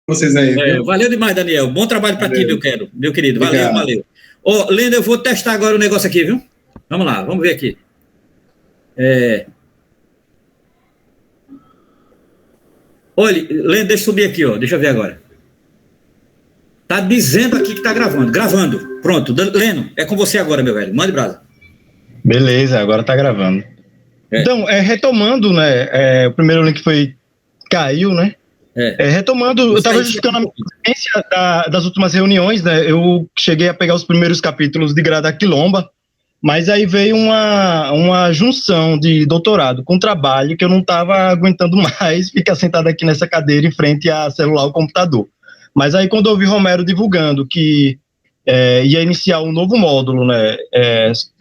vocês aí, viu? Valeu demais, Daniel. Bom trabalho para ti, meu querido. Valeu, valeu. Ô, Lendo, eu vou testar agora o negócio aqui, viu? Vamos lá, vamos ver aqui. Olha, Lendo, deixa eu subir aqui, ó. Deixa eu ver agora. Tá dizendo aqui que tá gravando. Gravando. Pronto. Lendo, é com você agora, meu velho. Mande brasa. Beleza, agora tá gravando. Então, retomando, né? O primeiro link caiu, né? Retomando, eu tava justificando a minha experiência das últimas reuniões, né? Eu cheguei a pegar os primeiros capítulos de Grada Quilomba, mas aí veio uma junção de doutorado com trabalho que eu não estava aguentando mais ficar sentado aqui nessa cadeira em frente a celular ou computador. Mas aí quando eu vi Romero divulgando que ia iniciar um novo módulo, né,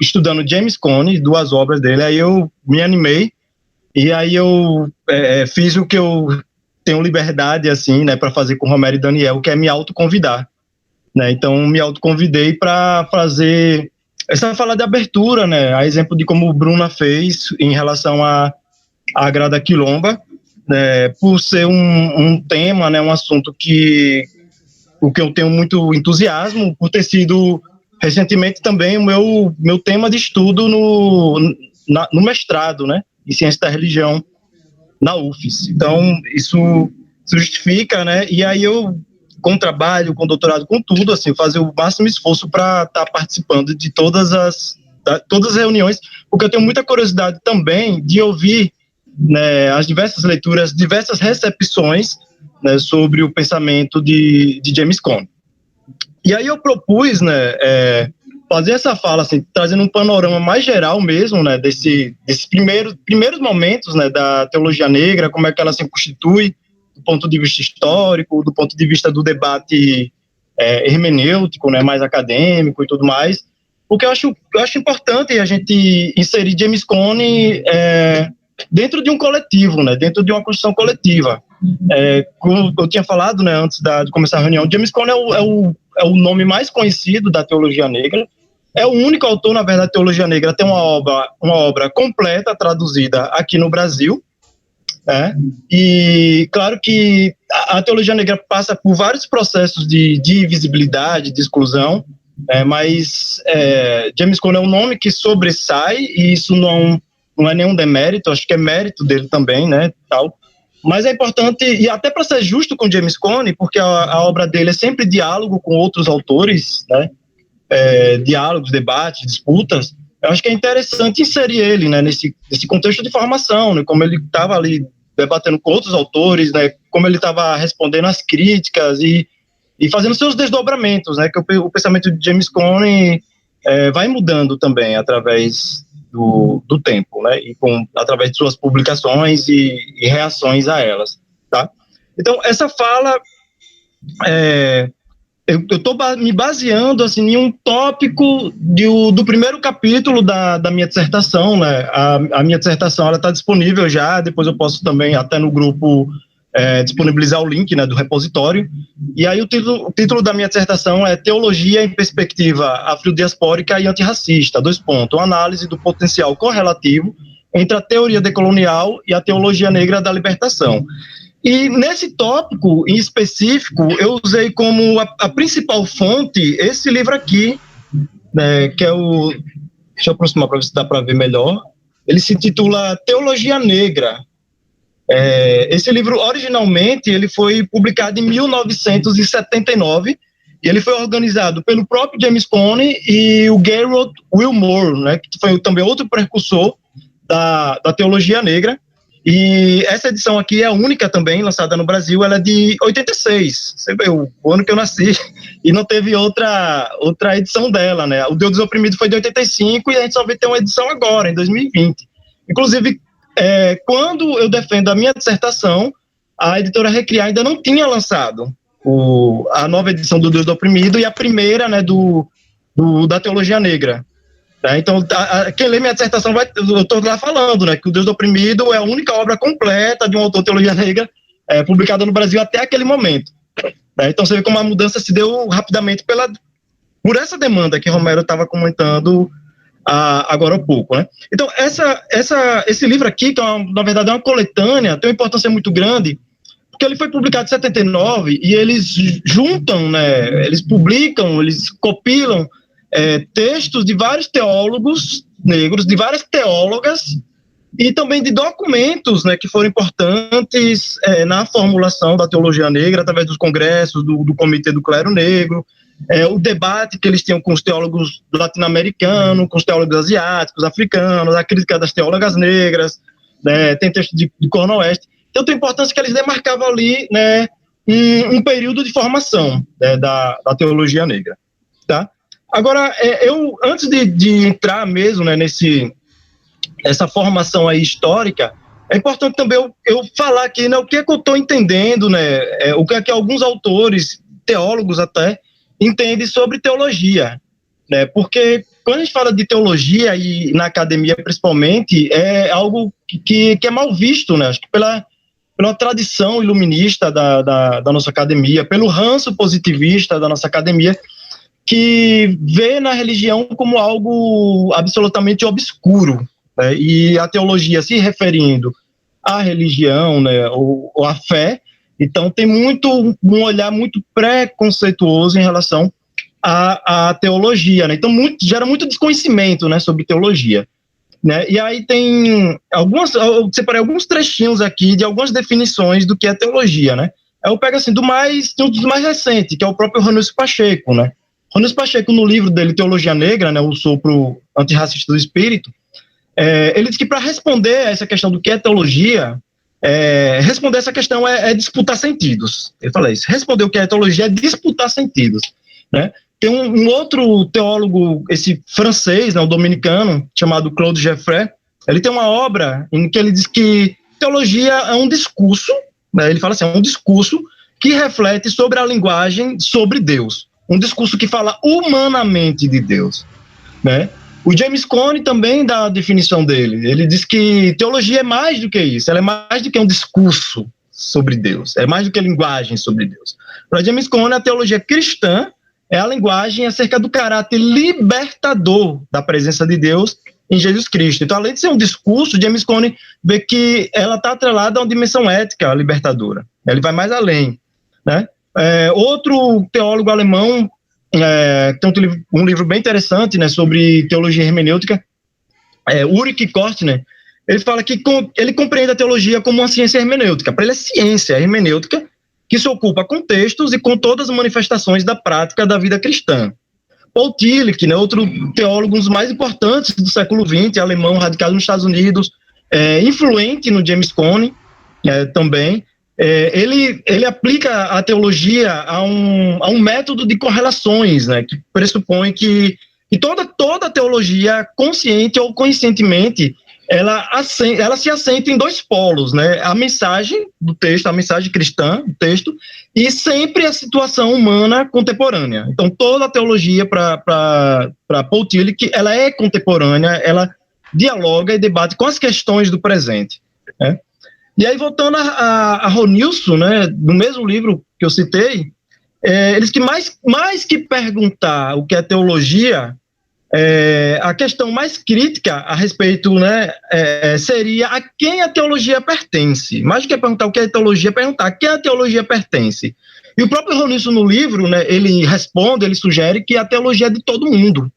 estudando James Cone, 2 obras dele, aí eu me animei e aí eu fiz o que eu tenho liberdade, assim, né, para fazer com Romero e Daniel, que é me autoconvidar, né? Então me autoconvidei para fazer essa fala de abertura, né, a exemplo de como o Bruna fez em relação à Grada Quilomba, né, por ser um tema, né, um assunto que eu tenho muito entusiasmo, por ter sido recentemente também o meu tema de estudo no mestrado, né, em Ciência da Religião na UFES. Então, isso justifica, né, e aí eu, com trabalho, com doutorado, com tudo, assim, fazer o máximo esforço para estar participando de todas as reuniões, porque eu tenho muita curiosidade também de ouvir, né, as diversas leituras, diversas recepções, né, sobre o pensamento de James Cone. E aí eu propus, né, fazer essa fala, assim, trazendo um panorama mais geral mesmo, né, desses primeiros momentos, né, da teologia negra, como é que ela se constitui do ponto de vista histórico, do ponto de vista do debate hermenêutico, né, mais acadêmico e tudo mais, porque eu acho importante a gente inserir James Cone dentro de um coletivo, né, dentro de uma construção coletiva. Como eu tinha falado, né, antes de começar a reunião, James Cone é o nome mais conhecido da teologia negra, é o único autor, na verdade, da teologia negra, tem uma obra completa, traduzida aqui no Brasil, né? E claro que a teologia negra passa por vários processos de invisibilidade, de exclusão, mas James Cone é um nome que sobressai, e isso não é nenhum demérito, acho que é mérito dele também, né, tal. Mas é importante, e até para ser justo com James Cone, porque a obra dele é sempre diálogo com outros autores, né, diálogos, debates, disputas, eu acho que é interessante inserir ele, né, nesse contexto de formação, né, como ele estava ali debatendo com outros autores, né, como ele estava respondendo às críticas e fazendo seus desdobramentos, né, que o pensamento de James Cone vai mudando também através do tempo, né, e através de suas publicações e reações a elas, tá? Então, essa fala, eu estou me baseando, assim, em um tópico do primeiro capítulo da minha dissertação, né, a minha dissertação, ela está disponível já, depois eu posso também, até no grupo, disponibilizar o link, né, do repositório, e aí o título da minha dissertação é Teologia em Perspectiva Afrodiaspórica e Antirracista, uma análise do potencial correlativo entre a teoria decolonial e a teologia negra da libertação. E nesse tópico em específico, eu usei como a principal fonte esse livro aqui, né, que é deixa eu aproximar para ver se dá para ver melhor, ele se intitula Teologia Negra. Esse livro, originalmente, ele foi publicado em 1979, e ele foi organizado pelo próprio James Cone e o Gerald Wilmore, né, que foi também outro precursor da teologia negra. E essa edição aqui é a única também lançada no Brasil, ela é de 86, você vê, o ano que eu nasci, e não teve outra edição dela, né? O Deus dos Oprimidos foi de 85 e a gente só vai ter uma edição agora, em 2020. Inclusive, quando eu defendo a minha dissertação, a editora Recriar ainda não tinha lançado a nova edição do Deus do Oprimido e a primeira, né, da Teologia Negra. Então, quem lê minha dissertação, eu estou lá falando, né, que o Deus do Oprimido é a única obra completa de um autor de teologia negra publicada no Brasil até aquele momento. Então, você vê como a mudança se deu rapidamente por essa demanda que Romero estava comentando agora há pouco, né? Então, esse livro aqui, que na verdade é uma coletânea, tem uma importância muito grande, porque ele foi publicado em 79 e eles juntam, né, eles publicam, eles compilam textos de vários teólogos negros, de várias teólogas, e também de documentos, né, que foram importantes na formulação da teologia negra, através dos congressos, do Comitê do Clero Negro, o debate que eles tinham com os teólogos latino-americanos, com os teólogos asiáticos, africanos, a crítica das teólogas negras, né, tem texto de Cornel-West. Então tem importância que eles demarcavam ali, né, um período de formação, né, da teologia negra. Tá? Agora, eu, antes de entrar mesmo, né, essa formação aí histórica, é importante também eu falar aqui, né, o que é que eu estou entendendo, né, o que é que alguns autores, teólogos até, entendem sobre teologia, né, porque quando a gente fala de teologia, e na academia principalmente, é algo que é mal visto, né, acho que pela tradição iluminista da nossa academia, pelo ranço positivista da nossa academia, que vê na religião como algo absolutamente obscuro, né? E a teologia se referindo à religião, né, ou à fé, então tem um olhar muito preconceituoso em relação à teologia, né? Então gera muito desconhecimento, né, sobre teologia, né? E aí eu separei alguns trechinhos aqui de algumas definições do que é teologia, né? Eu pego assim um dos mais recentes, que é o próprio Ranulfo Pacheco, né? Ranulfo Pacheco, no livro dele Teologia Negra, né, o sopro antirracista do espírito, ele diz que para responder a essa questão do que é teologia, responder essa questão é disputar sentidos. Ele fala isso. Responder o que é teologia é disputar sentidos, né? Tem um outro teólogo, esse francês, né, um dominicano, chamado Claude Geoffrey. Ele tem uma obra em que ele diz que teologia é um discurso, né, ele fala assim, é um discurso que reflete sobre a linguagem sobre Deus. Um discurso que fala humanamente de Deus, né? O James Cone também dá a definição dele. Ele diz que teologia é mais do que isso. Ela é mais do que um discurso sobre Deus. É mais do que linguagem sobre Deus. Para James Cone, a teologia cristã é a linguagem acerca do caráter libertador da presença de Deus em Jesus Cristo. Então, além de ser um discurso, James Cone vê que ela está atrelada a uma dimensão ética libertadora. Ele vai mais além, né? Outro teólogo alemão tem um livro bem interessante, né, sobre teologia hermenêutica, Ulrich Kortner. Ele fala que ele compreende a teologia como uma ciência hermenêutica. Para ele é ciência hermenêutica que se ocupa com textos e com todas as manifestações da prática da vida cristã. Paul Tillich, né, outro teólogo, um dos mais importantes do século XX, alemão, radicado nos Estados Unidos, influente no James Cone também. Ele aplica a teologia a um método de correlações, né, que pressupõe que toda teologia, consciente ou conscientemente, ela se assenta em dois polos, né? A mensagem do texto, a mensagem cristã do texto, e sempre a situação humana contemporânea. Então, toda a teologia, para Paul Tillich, ela é contemporânea, ela dialoga e debate com as questões do presente, né? E aí, voltando a Ronilson, né, no mesmo livro que eu citei, eles que mais que perguntar o que é teologia, a questão mais crítica a respeito, né, seria a quem a teologia pertence. Mais do que perguntar o que é teologia, perguntar a quem a teologia pertence. E o próprio Ronilson, no livro, né, ele responde, ele sugere que a teologia é de todo mundo.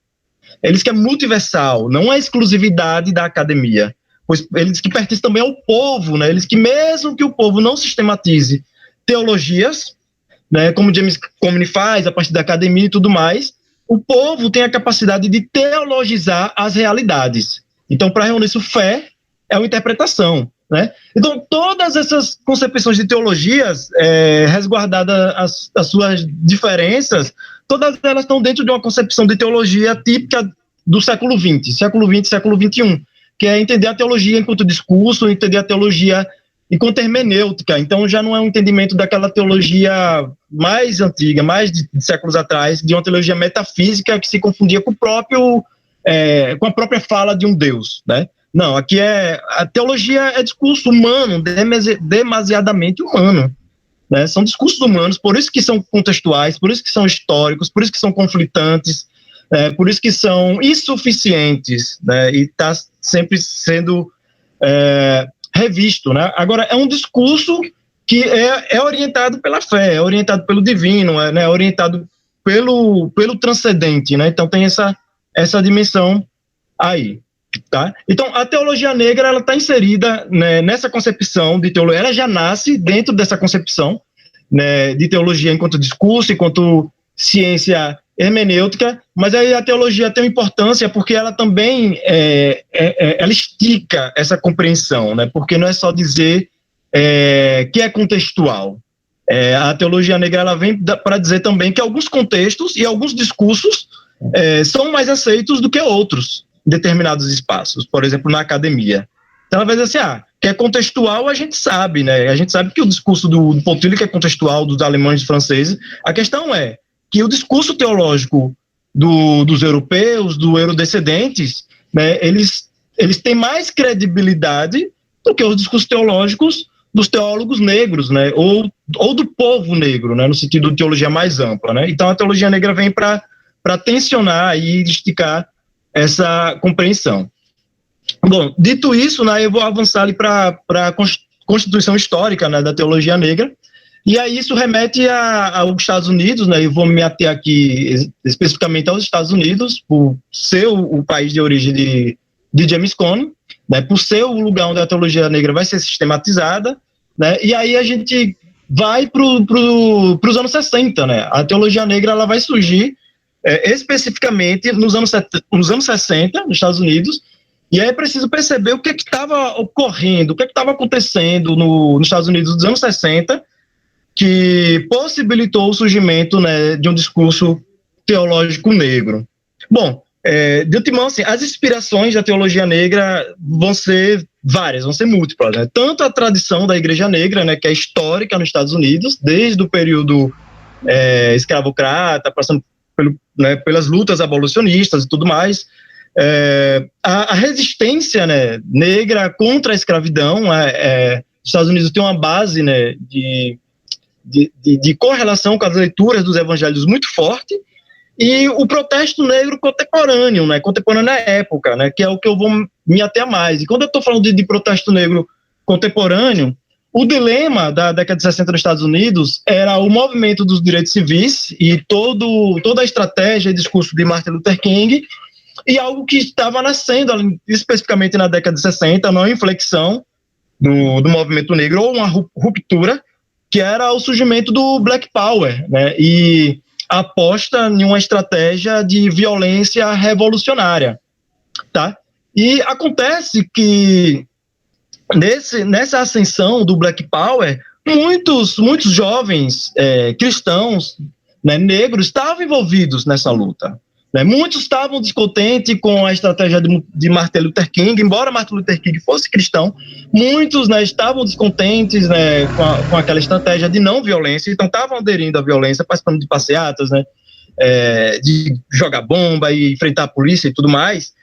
Ele diz que é multiversal, não é exclusividade da academia. Pois ele diz que pertence também ao povo, né? Ele diz que mesmo que o povo não sistematize teologias, né, como James Cone faz, a partir da academia e tudo mais, o povo tem a capacidade de teologizar as realidades. Então, para Ronilson, fé é uma interpretação, né? Então, todas essas concepções de teologias, resguardadas as suas diferenças, todas elas estão dentro de uma concepção de teologia típica do século XX, século XXI, que é entender a teologia enquanto discurso, entender a teologia enquanto hermenêutica. Então, já não é um entendimento daquela teologia mais antiga, mais de séculos atrás, de uma teologia metafísica que se confundia com com a própria fala de um Deus, né? Não, aqui a teologia é discurso humano, demasiadamente humano, né? São discursos humanos, por isso que são contextuais, por isso que são históricos, por isso que são conflitantes, por isso que são insuficientes, né? E está sempre sendo revisto, né? Agora, é um discurso que é orientado pela fé, é orientado pelo divino, né, orientado pelo transcendente, né? Então tem essa dimensão aí, tá? Então a teologia negra, ela está inserida, né, nessa concepção de teologia, ela já nasce dentro dessa concepção, né, de teologia enquanto discurso, enquanto ciência hermenêutica, mas aí a teologia tem uma importância porque ela também ela estica essa compreensão, né? Porque não é só dizer que é contextual. A teologia negra, ela vem para dizer também que alguns contextos e alguns discursos são mais aceitos do que outros em determinados espaços, por exemplo, na academia. Então, ela vai dizer assim, que é contextual, a gente sabe, né? A gente sabe que o discurso do Pontílico é contextual, dos alemães e franceses. A questão é que o discurso teológico dos europeus, dos eurodescendentes, né, eles têm mais credibilidade do que os discursos teológicos dos teólogos negros, né, ou do povo negro, né, no sentido de teologia mais ampla, né? Então a teologia negra vem para tensionar e esticar essa compreensão. Bom, dito isso, né, eu vou avançar ali para a constituição histórica, né, da teologia negra. E aí isso remete aos Estados Unidos, né? Eu vou me ater aqui especificamente aos Estados Unidos, por ser o país de origem de James Cone, né? Por ser o lugar onde a teologia negra vai ser sistematizada, né? E aí a gente vai para os anos 60, né? A teologia negra, ela vai surgir especificamente nos anos 60, nos Estados Unidos. E aí é preciso perceber o que estava ocorrendo, o que estava acontecendo nos Estados Unidos dos anos 60, que possibilitou o surgimento, né, de um discurso teológico negro. Bom, de antemão, assim, as inspirações da teologia negra vão ser várias, vão ser múltiplas, né? Tanto a tradição da Igreja Negra, né, que é histórica nos Estados Unidos, desde o período escravocrata, passando pelas lutas abolicionistas e tudo mais, a resistência, né, negra contra a escravidão. Os Estados Unidos tem uma base, né, de correlação com as leituras dos evangelhos muito forte, e o protesto negro contemporâneo, né, contemporâneo à época, né, que é o que eu vou me ater mais. E quando eu estou falando de protesto negro contemporâneo, o dilema da década de 60 nos Estados Unidos era o movimento dos direitos civis e toda a estratégia e discurso de Martin Luther King, e algo que estava nascendo especificamente na década de 60, uma inflexão do movimento negro, ou uma ruptura, que era o surgimento do Black Power, né, e a aposta em uma estratégia de violência revolucionária, tá? E acontece que nessa ascensão do Black Power, muitos jovens cristãos, né, negros, estavam envolvidos nessa luta. Né? Muitos estavam descontentes com a estratégia de Martin Luther King, embora Martin Luther King fosse cristão, muitos, né, estavam descontentes, né, com aquela estratégia de não violência, então estavam aderindo à violência, participando de passeatas, né, de jogar bomba e enfrentar a polícia e tudo mais.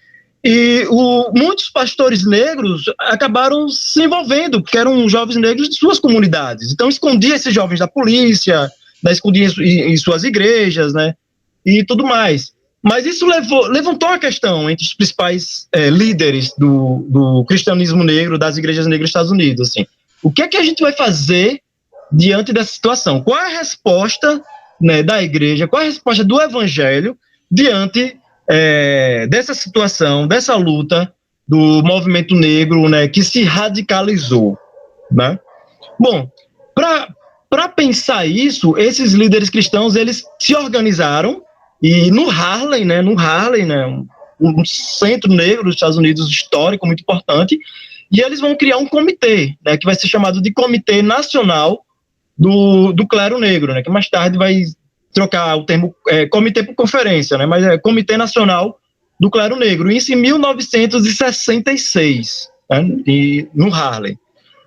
E muitos pastores negros acabaram se envolvendo, porque eram jovens negros de suas comunidades. Então escondia esses jovens da polícia, né, escondia em suas igrejas, né, e tudo mais. Mas isso levantou a questão entre os principais líderes do cristianismo negro, das igrejas negras dos Estados Unidos. Assim, o que é que a gente vai fazer diante dessa situação? Qual é a resposta, né, da igreja, qual é a resposta do evangelho diante dessa situação, dessa luta do movimento negro, né, que se radicalizou, né? Bom, para pensar isso, esses líderes cristãos, eles se organizaram, e no Harlem, né, um centro negro dos Estados Unidos histórico muito importante, e eles vão criar um comitê, né, que vai ser chamado de Comitê Nacional do Clero Negro, né, que mais tarde vai trocar o termo comitê por conferência, né, mas é Comitê Nacional do Clero Negro, isso em 1966, né, no Harlem.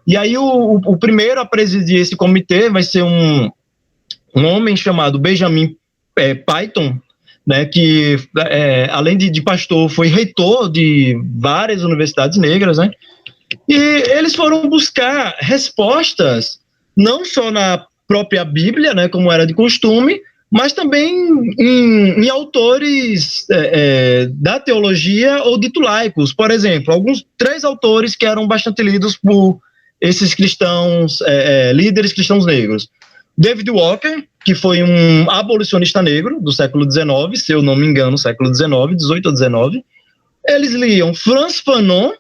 E aí o primeiro a presidir esse comitê vai ser um homem chamado Benjamin Python, né, que além de pastor foi reitor de várias universidades negras, né, e eles foram buscar respostas não só na própria Bíblia, né, como era de costume, mas também em autores da teologia ou dito laicos. Por exemplo, 3 autores que eram bastante lidos por esses cristãos, líderes cristãos negros. David Walker, que foi um abolicionista negro do século XIX, se eu não me engano, século XIX, 18 ou 19. Eles liam Frantz Fanon,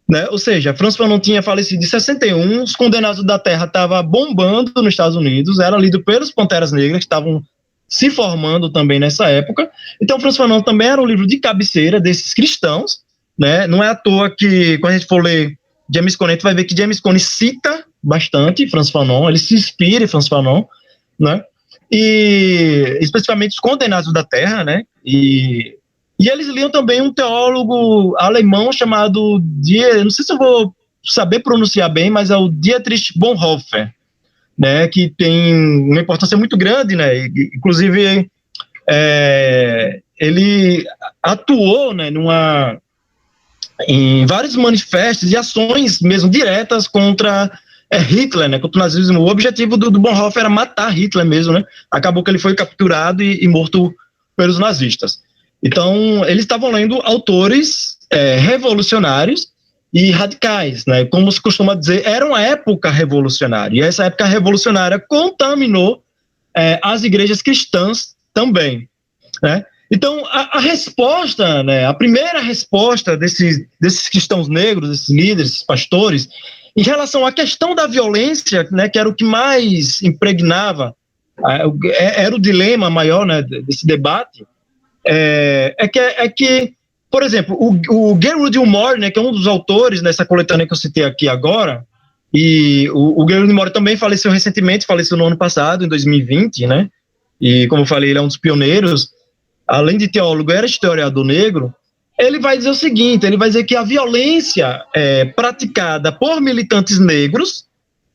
né? Ou seja, Frantz Fanon tinha falecido em 61, Os Condenados da Terra estava bombando nos Estados Unidos, era lido pelos Panteras Negras, que estavam se formando também nessa época. Então, Frantz Fanon também era um livro de cabeceira desses cristãos, né? Não é à toa que, quando a gente for ler James Cone, a gente vai ver que James Cone cita bastante Frantz Fanon, ele se inspira em Frantz Fanon, né? E especificamente Os Condenados da Terra, né? E eles liam também um teólogo alemão chamado, não sei se eu vou saber pronunciar bem, mas é o Dietrich Bonhoeffer, né, que tem uma importância muito grande, né, inclusive ele atuou, né, em vários manifestos e ações mesmo diretas contra Hitler, né, contra o nazismo. O objetivo do Bonhoeffer era matar Hitler mesmo, né, acabou que ele foi capturado e morto pelos nazistas. Então, eles estavam lendo autores revolucionários e radicais, né? Como se costuma dizer, era uma época revolucionária. E essa época revolucionária contaminou as igrejas cristãs também, né? Então, a resposta, né, a primeira resposta desses cristãos negros, desses líderes, desses pastores, em relação à questão da violência, né, que era o que mais impregnava, era o dilema maior, né, desse debate, é que, por exemplo, o Gerald Moore, né, que é um dos autores dessa coletânea que eu citei aqui agora, e o Gerald Moore também faleceu recentemente, faleceu no ano passado, em 2020, né, e como eu falei, ele é um dos pioneiros, além de teólogo, era historiador negro. Ele vai dizer o seguinte, ele vai dizer que a violência praticada por militantes negros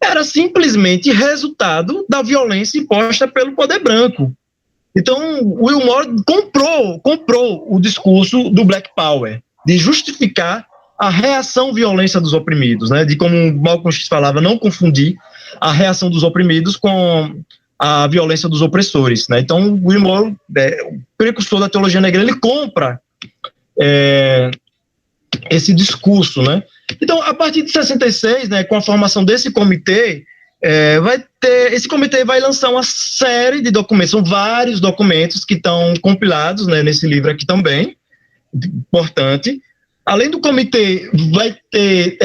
era simplesmente resultado da violência imposta pelo poder branco. Então, o Will Moore comprou o discurso do Black Power, de justificar a reação à violência dos oprimidos, né? De, como Malcolm X falava, não confundir a reação dos oprimidos com a violência dos opressores, né? Então, o Will Moore, o precursor da teologia negra, ele compra esse discurso, né? Então, a partir de 66, né, com a formação desse comitê, esse comitê vai lançar uma série de documentos, são vários documentos que estão compilados, né, nesse livro aqui também, importante. Além do comitê, vai ter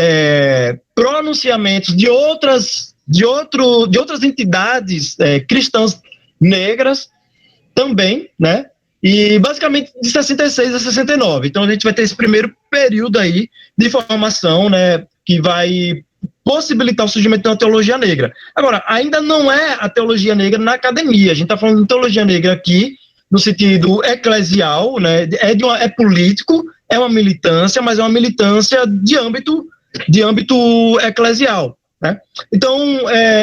pronunciamentos de outras entidades cristãs negras também, né? E basicamente de 66 a 69. Então a gente vai ter esse primeiro período aí de formação, né, que vai possibilitar o surgimento de uma teologia negra. Agora, ainda não é a teologia negra na academia. A gente está falando de teologia negra aqui no sentido eclesial, né? É político, é uma militância, mas é uma militância de âmbito eclesial, né? Então,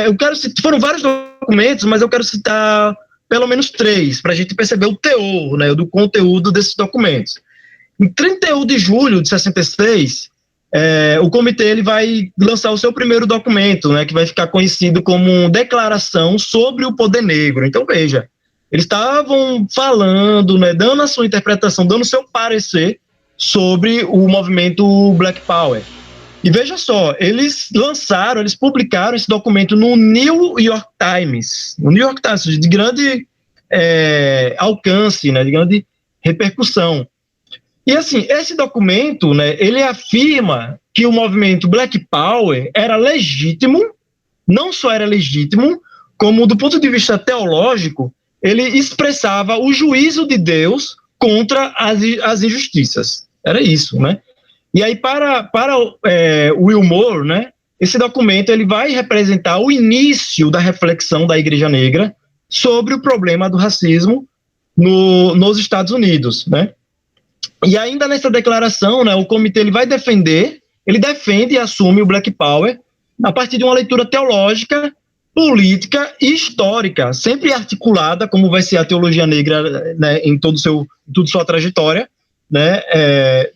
eu quero citar, foram vários documentos, mas eu quero citar pelo menos 3, para a gente perceber o teor, né, do conteúdo desses documentos. Em 31 de julho de 66, o comitê ele vai lançar o seu primeiro documento, né, que vai ficar conhecido como Declaração sobre o Poder Negro. Então, veja, eles estavam falando, né, dando a sua interpretação, dando o seu parecer sobre o movimento Black Power. E veja só, eles publicaram esse documento no New York Times, de grande alcance, né, de grande repercussão. E assim, esse documento, né, ele afirma que o movimento Black Power era legítimo, não só era legítimo, como do ponto de vista teológico, ele expressava o juízo de Deus contra as injustiças. Era isso, né? E aí, para Will Moore, né, esse documento ele vai representar o início da reflexão da Igreja Negra sobre o problema do racismo nos Estados Unidos, né? E ainda nessa declaração, né, o comitê ele defende e assume o Black Power a partir de uma leitura teológica, política e histórica, sempre articulada, como vai ser a teologia negra, né, em toda sua trajetória, né,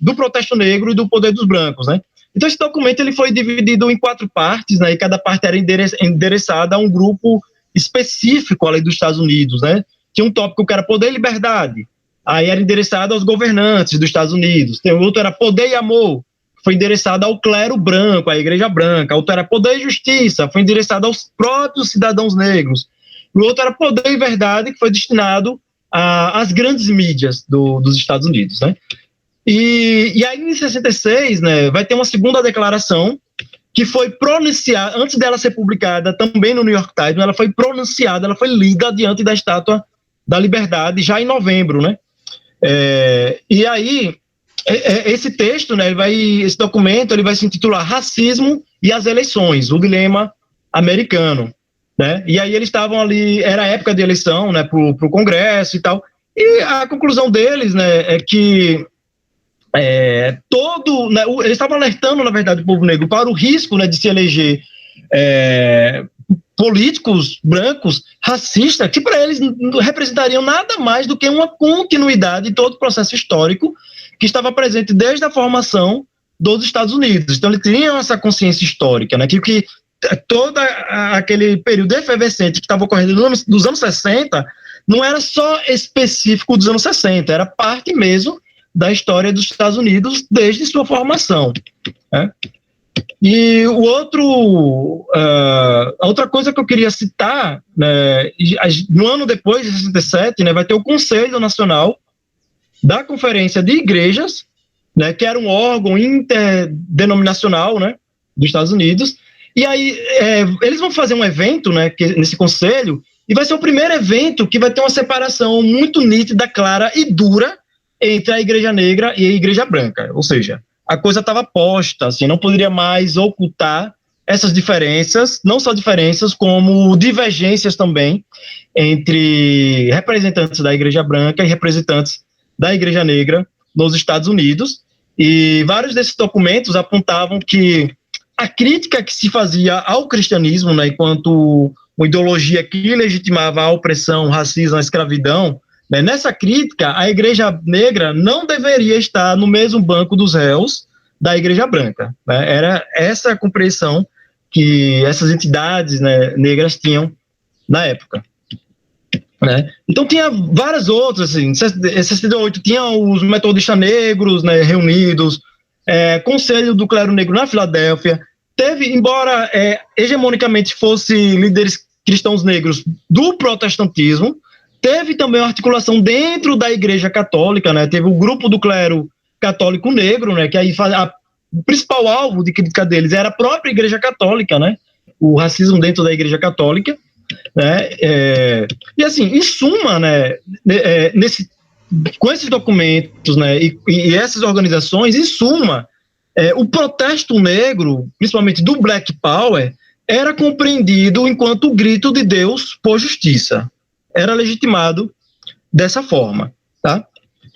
do protesto negro e do poder dos brancos, né? Então esse documento ele foi dividido em 4 partes, né, e cada parte era endereçada a um grupo específico ali dos Estados Unidos, né? Tinha um tópico que era poder e liberdade, aí era endereçado aos governantes dos Estados Unidos. Tem outro era poder e amor, foi endereçada ao clero branco, à igreja branca. A outra era poder e justiça, foi endereçada aos próprios cidadãos negros. O outro era poder e verdade, que foi destinado às grandes mídias dos Estados Unidos, né? E aí, em 66, né, vai ter uma segunda declaração que foi pronunciada, antes dela ser publicada também no New York Times, ela foi pronunciada, ela foi lida diante da Estátua da Liberdade, já em novembro, né? E aí, esse texto, né, esse documento, ele vai se intitular Racismo e as Eleições, o dilema americano, né? E aí eles estavam ali, era a época de eleição, né, para o Congresso e tal, e a conclusão deles, né, é que né, eles estavam alertando, na verdade, o povo negro para o risco, né, de se eleger políticos brancos racistas, que para eles não representariam nada mais do que uma continuidade de todo o processo histórico que estava presente desde a formação dos Estados Unidos. Então, eles tinham essa consciência histórica, né, que todo aquele período efervescente que estava ocorrendo dos anos 60 não era só específico dos anos 60, era parte mesmo da história dos Estados Unidos desde sua formação, né? E a outra coisa que eu queria citar, né, no ano depois de 67, né, vai ter o Conselho Nacional da Conferência de Igrejas, né, que era um órgão interdenominacional, né, dos Estados Unidos, e aí eles vão fazer um evento, né, nesse conselho, e vai ser o primeiro evento que vai ter uma separação muito nítida, clara e dura entre a igreja negra e a igreja branca, ou seja, a coisa estava posta, assim, não poderia mais ocultar essas diferenças, não só diferenças, como divergências também entre representantes da igreja branca e representantes da igreja negra nos Estados Unidos, e vários desses documentos apontavam que a crítica que se fazia ao cristianismo, né, enquanto uma ideologia que legitimava a opressão, o racismo, a escravidão, né, nessa crítica, a igreja negra não deveria estar no mesmo banco dos réus da igreja branca, né? Era essa a compreensão que essas entidades, né, negras tinham na época, né? Então tinha várias outras, assim, em 68 tinha os metodistas negros, né, reunidos, Conselho do Clero Negro na Filadélfia, teve, embora hegemonicamente fosse líderes cristãos negros do protestantismo, teve também uma articulação dentro da Igreja Católica, né? Teve o grupo do clero católico negro, né? Que aí o principal alvo de crítica deles era a própria Igreja Católica, né? O racismo dentro da Igreja Católica, né? E assim, em suma, né? Com esses documentos, né? E essas organizações, em suma, o protesto negro, principalmente do Black Power, era compreendido enquanto o grito de Deus por justiça. Era legitimado dessa forma, tá?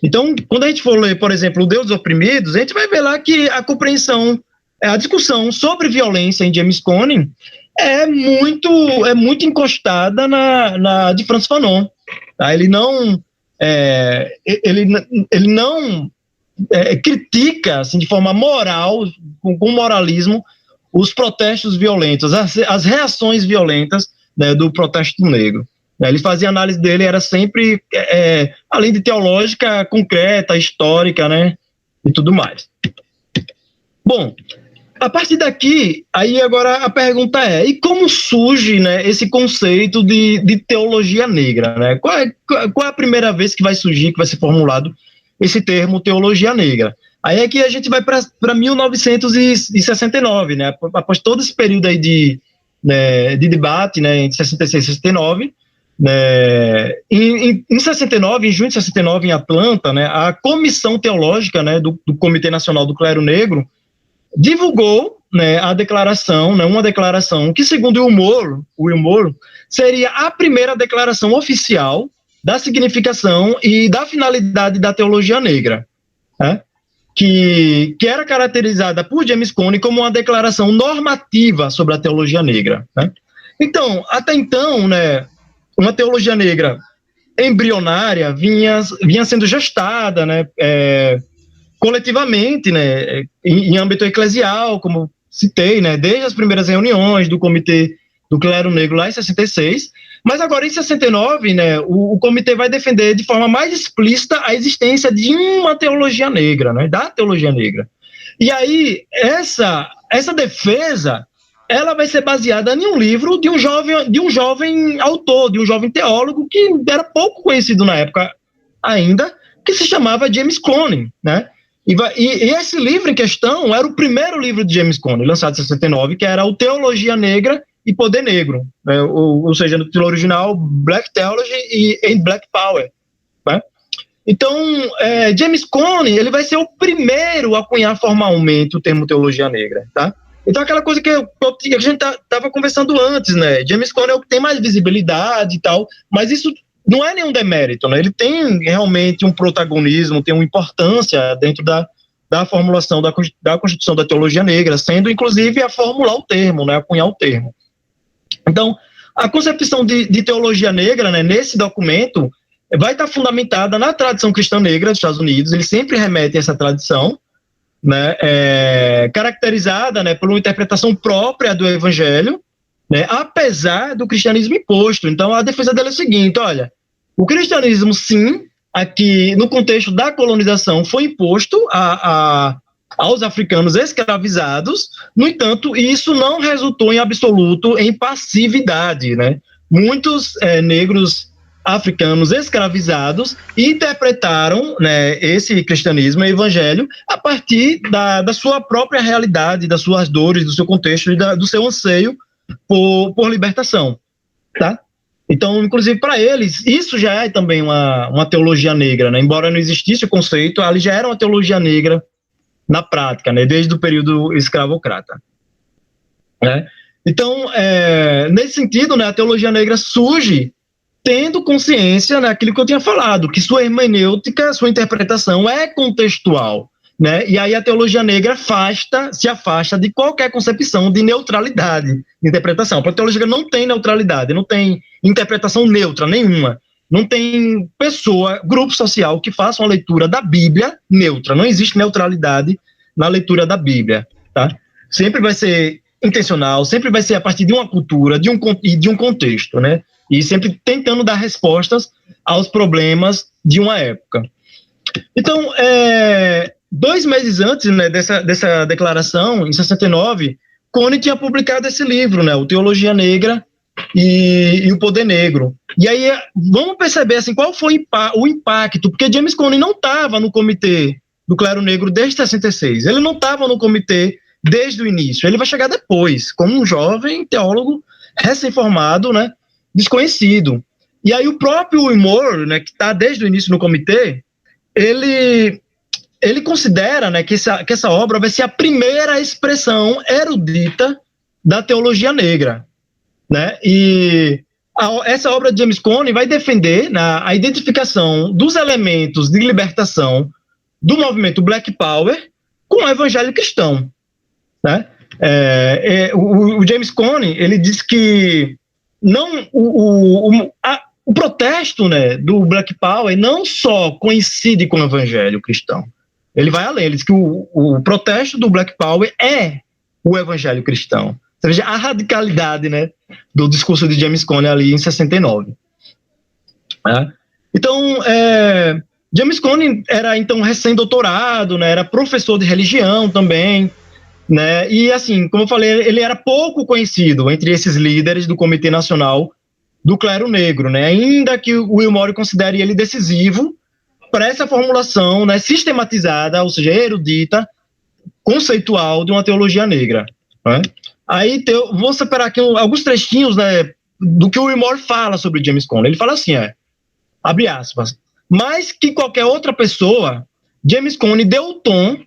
Então, quando a gente for ler, por exemplo, o Deus dos Oprimidos, a gente vai ver lá que a compreensão, a discussão sobre violência em James Cone é muito encostada na de Frantz Fanon, tá? Ele não critica, assim, de forma moral, com moralismo, os protestos violentos, as reações violentas, né, do protesto negro. Ele fazia análise dele, era sempre, além de teológica, concreta, histórica, né, e tudo mais. Bom, a partir daqui, aí agora a pergunta e como surge, né, esse conceito de teologia negra, né? Qual é a primeira vez que vai surgir, que vai ser formulado esse termo teologia negra? Aí é que a gente vai para 1969, né, após todo esse período aí de debate, né, entre 66 e 69, em 69, em junho de 69, em Atlanta, né, a Comissão Teológica, né, do Comitê Nacional do Clero Negro divulgou, né, a declaração, né, uma declaração que, segundo o Will Moore, seria a primeira declaração oficial da significação e da finalidade da teologia negra, né, que era caracterizada por James Cone como uma declaração normativa sobre a teologia negra, né. Então, até então, né, uma teologia negra embrionária vinha sendo gestada, né, coletivamente, né, em âmbito eclesial, como citei, né, desde as primeiras reuniões do Comitê do Clero Negro lá em 66, mas agora em 69, né, o comitê vai defender de forma mais explícita a existência de uma teologia negra, né, da teologia negra. E aí, essa defesa, ela vai ser baseada em um livro de um jovem autor, de um jovem teólogo que era pouco conhecido na época ainda, que se chamava James Cone, né? E esse livro em questão era o primeiro livro de James Cone, lançado em 69, que era o Teologia Negra e Poder Negro, né? Ou seja, no título original, Black Theology e Black Power, né? Então, James Cone, ele vai ser o primeiro a cunhar formalmente o termo teologia negra, tá? Então, aquela coisa que a gente estava conversando antes, né? James Cone é o que tem mais visibilidade e tal, mas isso não é nenhum demérito, né? Ele tem realmente um protagonismo, tem uma importância dentro da formulação da Constituição da Teologia Negra, sendo, inclusive, a formular o termo, né? A cunhar o termo. Então, a concepção de teologia negra, né, nesse documento, vai estar fundamentada na tradição cristã negra dos Estados Unidos. Eles sempre remetem a essa tradição, né, caracterizada, né, por uma interpretação própria do evangelho, né, apesar do cristianismo imposto. Então, a defesa dela é a seguinte: olha, o cristianismo, sim, aqui no contexto da colonização, foi imposto aos africanos escravizados. No entanto, isso não resultou em absoluto em passividade, né? Muitos negros africanos escravizados interpretaram, né, esse cristianismo, evangelho, a partir da sua própria realidade, das suas dores, do seu contexto e do seu anseio por libertação, tá? Então, inclusive, para eles, isso já é também uma teologia negra, né? Embora não existisse o conceito, ali já era uma teologia negra na prática, né? Desde o período escravocrata, né? Então, nesse sentido, né, a teologia negra surge tendo consciência daquilo que eu tinha falado, que sua hermenêutica, sua interpretação é contextual, né? E aí a teologia negra se afasta de qualquer concepção de neutralidade de interpretação. Porque a teologia não tem neutralidade, não tem interpretação neutra nenhuma. Não tem grupo social que faça uma leitura da Bíblia neutra. Não existe neutralidade na leitura da Bíblia, tá? Sempre vai ser intencional, sempre vai ser a partir de uma cultura, de um contexto, né? E sempre tentando dar respostas aos problemas de uma época. Então, 2 meses antes, né, dessa declaração, em 69, Cone tinha publicado esse livro, né, o Teologia Negra e o Poder Negro. E aí, vamos perceber assim, qual foi o impacto, porque James Cone não estava no comitê do clero negro desde 66, ele não estava no comitê desde o início, ele vai chegar depois, como um jovem teólogo recém-formado, né, desconhecido. E aí o próprio Wilmore, né, que está desde o início no comitê, ele considera, né, que essa obra vai ser a primeira expressão erudita da teologia negra, né? E essa obra de James Cone vai defender a identificação dos elementos de libertação do movimento Black Power com o evangelho cristão, né? O James Cone, ele diz que não o protesto, né, do Black Power não só coincide com o evangelho cristão. Ele vai além, ele diz que o protesto do Black Power é o evangelho cristão. Ou seja, a radicalidade, né, do discurso de James Cone ali em 69. Né? Então, James Cone era então recém-doutorado, né, era professor de religião também, né, e assim, como eu falei, ele era pouco conhecido entre esses líderes do Comitê Nacional do Clero Negro, né, ainda que o Wilmore considere ele decisivo para essa formulação, né, sistematizada, ou seja, erudita, conceitual de uma teologia negra. Né? Aí vou separar aqui alguns trechinhos, né, do que o Wilmore fala sobre James Cone. Ele fala assim, abre aspas, mais que qualquer outra pessoa, James Cone deu o tom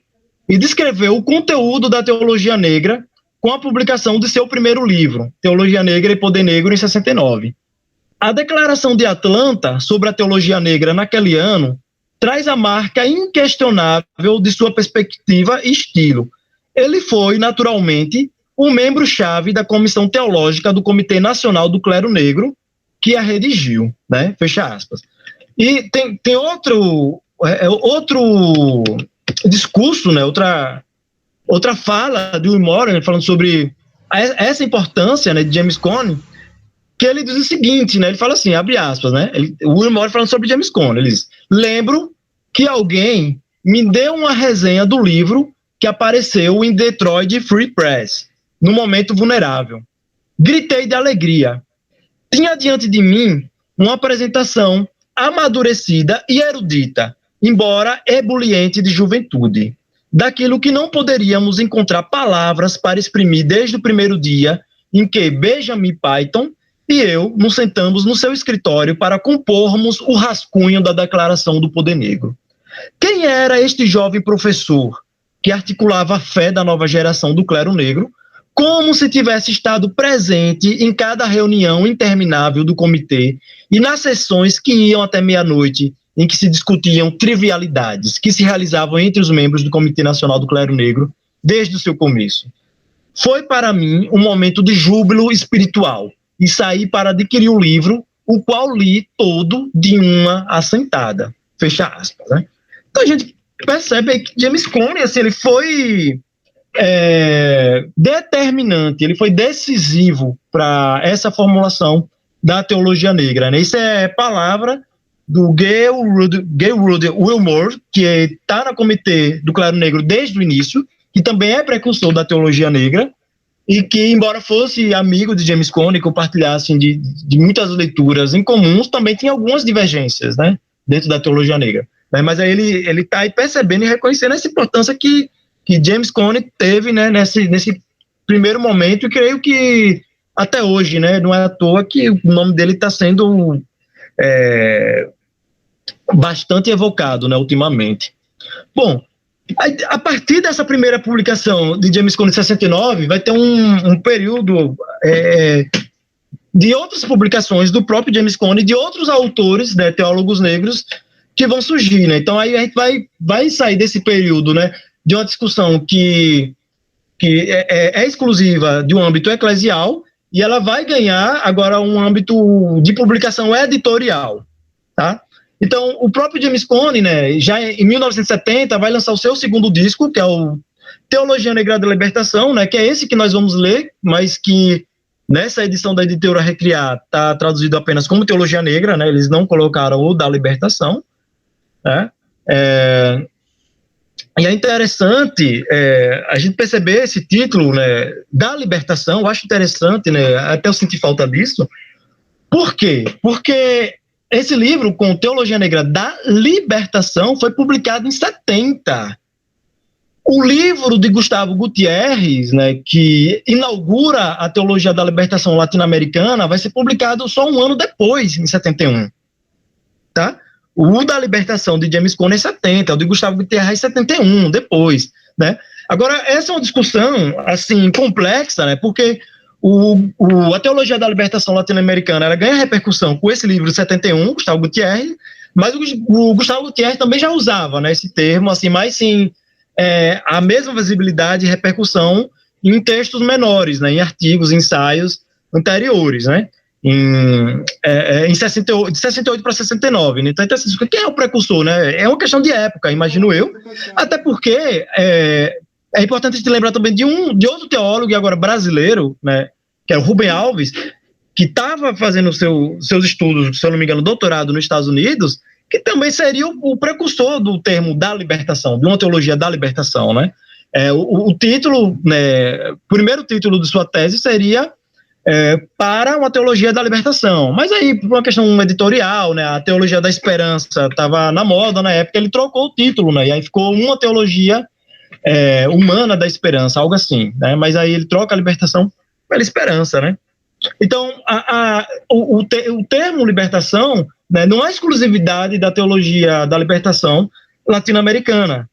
e descreveu o conteúdo da teologia negra com a publicação de seu primeiro livro, Teologia Negra e Poder Negro, em 69. A Declaração de Atlanta sobre a teologia negra naquele ano traz a marca inquestionável de sua perspectiva e estilo. Ele foi, naturalmente, um membro-chave da Comissão Teológica do Comitê Nacional do Clero Negro, que a redigiu, né? Fecha aspas. E tem outro discurso, né? Outra fala de Wilmore, né? Falando sobre essa importância, né, de James Cone, que ele diz o seguinte, né? Ele fala assim, abre aspas, né? O Wilmore falando sobre James Cone, ele diz: lembro que alguém me deu uma resenha do livro que apareceu em Detroit Free Press, no momento vulnerável. Gritei de alegria. Tinha diante de mim uma apresentação amadurecida e erudita, embora ebuliente de juventude, daquilo que não poderíamos encontrar palavras para exprimir desde o primeiro dia em que Benjamin Python e eu nos sentamos no seu escritório para compormos o rascunho da Declaração do Poder Negro. Quem era este jovem professor que articulava a fé da nova geração do clero negro, como se tivesse estado presente em cada reunião interminável do comitê e nas sessões que iam até meia-noite, em que se discutiam trivialidades que se realizavam entre os membros do Comitê Nacional do Clero Negro desde o seu começo. Foi para mim um momento de júbilo espiritual e saí para adquirir o livro, o qual li todo de uma assentada. Fecha aspas, né? Então a gente percebe que James Cone, assim, ele foi determinante, ele foi decisivo para essa formulação da teologia negra, né? Isso é palavra do Gaylord Wilmore, que está no Comitê do Clero Negro desde o início, que também é precursor da teologia negra, e que, embora fosse amigo de James Cone, compartilhassem de muitas leituras em comuns, também tinha algumas divergências, né, dentro da teologia negra. Né? Mas aí ele está aí percebendo e reconhecendo essa importância que James Cone teve, né, nesse primeiro momento, e creio que até hoje, né, não é à toa que o nome dele está sendo bastante evocado, né, ultimamente. Bom, a partir dessa primeira publicação de James Cone em 69, vai ter um período de outras publicações do próprio James Cone, de outros autores, né, teólogos negros, que vão surgir, né? Então aí a gente vai sair desse período, né, de uma discussão que é exclusiva de um âmbito eclesial, e ela vai ganhar agora um âmbito de publicação editorial, tá? Então, o próprio James Cone, né, já em 1970, vai lançar o seu segundo disco, que é o Teologia Negra da Libertação, né, que é esse que nós vamos ler, mas que nessa edição da editora Recriar está traduzido apenas como Teologia Negra, né, eles não colocaram o da Libertação, né? E é interessante a gente perceber esse título, né, da libertação. Eu acho interessante, né, até eu senti falta disso. Por quê? Porque esse livro, com Teologia Negra da Libertação, foi publicado em 70. O livro de Gustavo Gutierrez, né, que inaugura a Teologia da Libertação latino-americana, vai ser publicado só um ano depois, em 71. Tá? O da Libertação de James Cone é 70, o de Gustavo Gutierrez é 71, depois, né? Agora, essa é uma discussão, assim, complexa, né? Porque a Teologia da Libertação latino-americana, ela ganha repercussão com esse livro de 71, Gustavo Gutierrez, mas o Gustavo Gutierrez também já usava, né, esse termo, assim, mas sim, a mesma visibilidade e repercussão em textos menores, né, em artigos, ensaios anteriores, né? Em 68, de 68 para 69, né? Então, quem é o precursor, né? É uma questão de época, imagino eu, até porque é importante a gente lembrar também de outro teólogo, e agora brasileiro, né, que é o Rubem Alves, que estava fazendo seus estudos, se eu não me engano, doutorado nos Estados Unidos, que também seria o precursor do termo da libertação, de uma teologia da libertação, né? O título, né, o primeiro título de sua tese seria para uma teologia da libertação, mas aí por uma questão editorial, né, a teologia da esperança estava na moda na época, ele trocou o título, né, e aí ficou uma teologia humana da esperança, algo assim, né, mas aí ele troca a libertação pela esperança, né. Então o termo libertação, né, não é exclusividade da teologia da libertação latino-americana,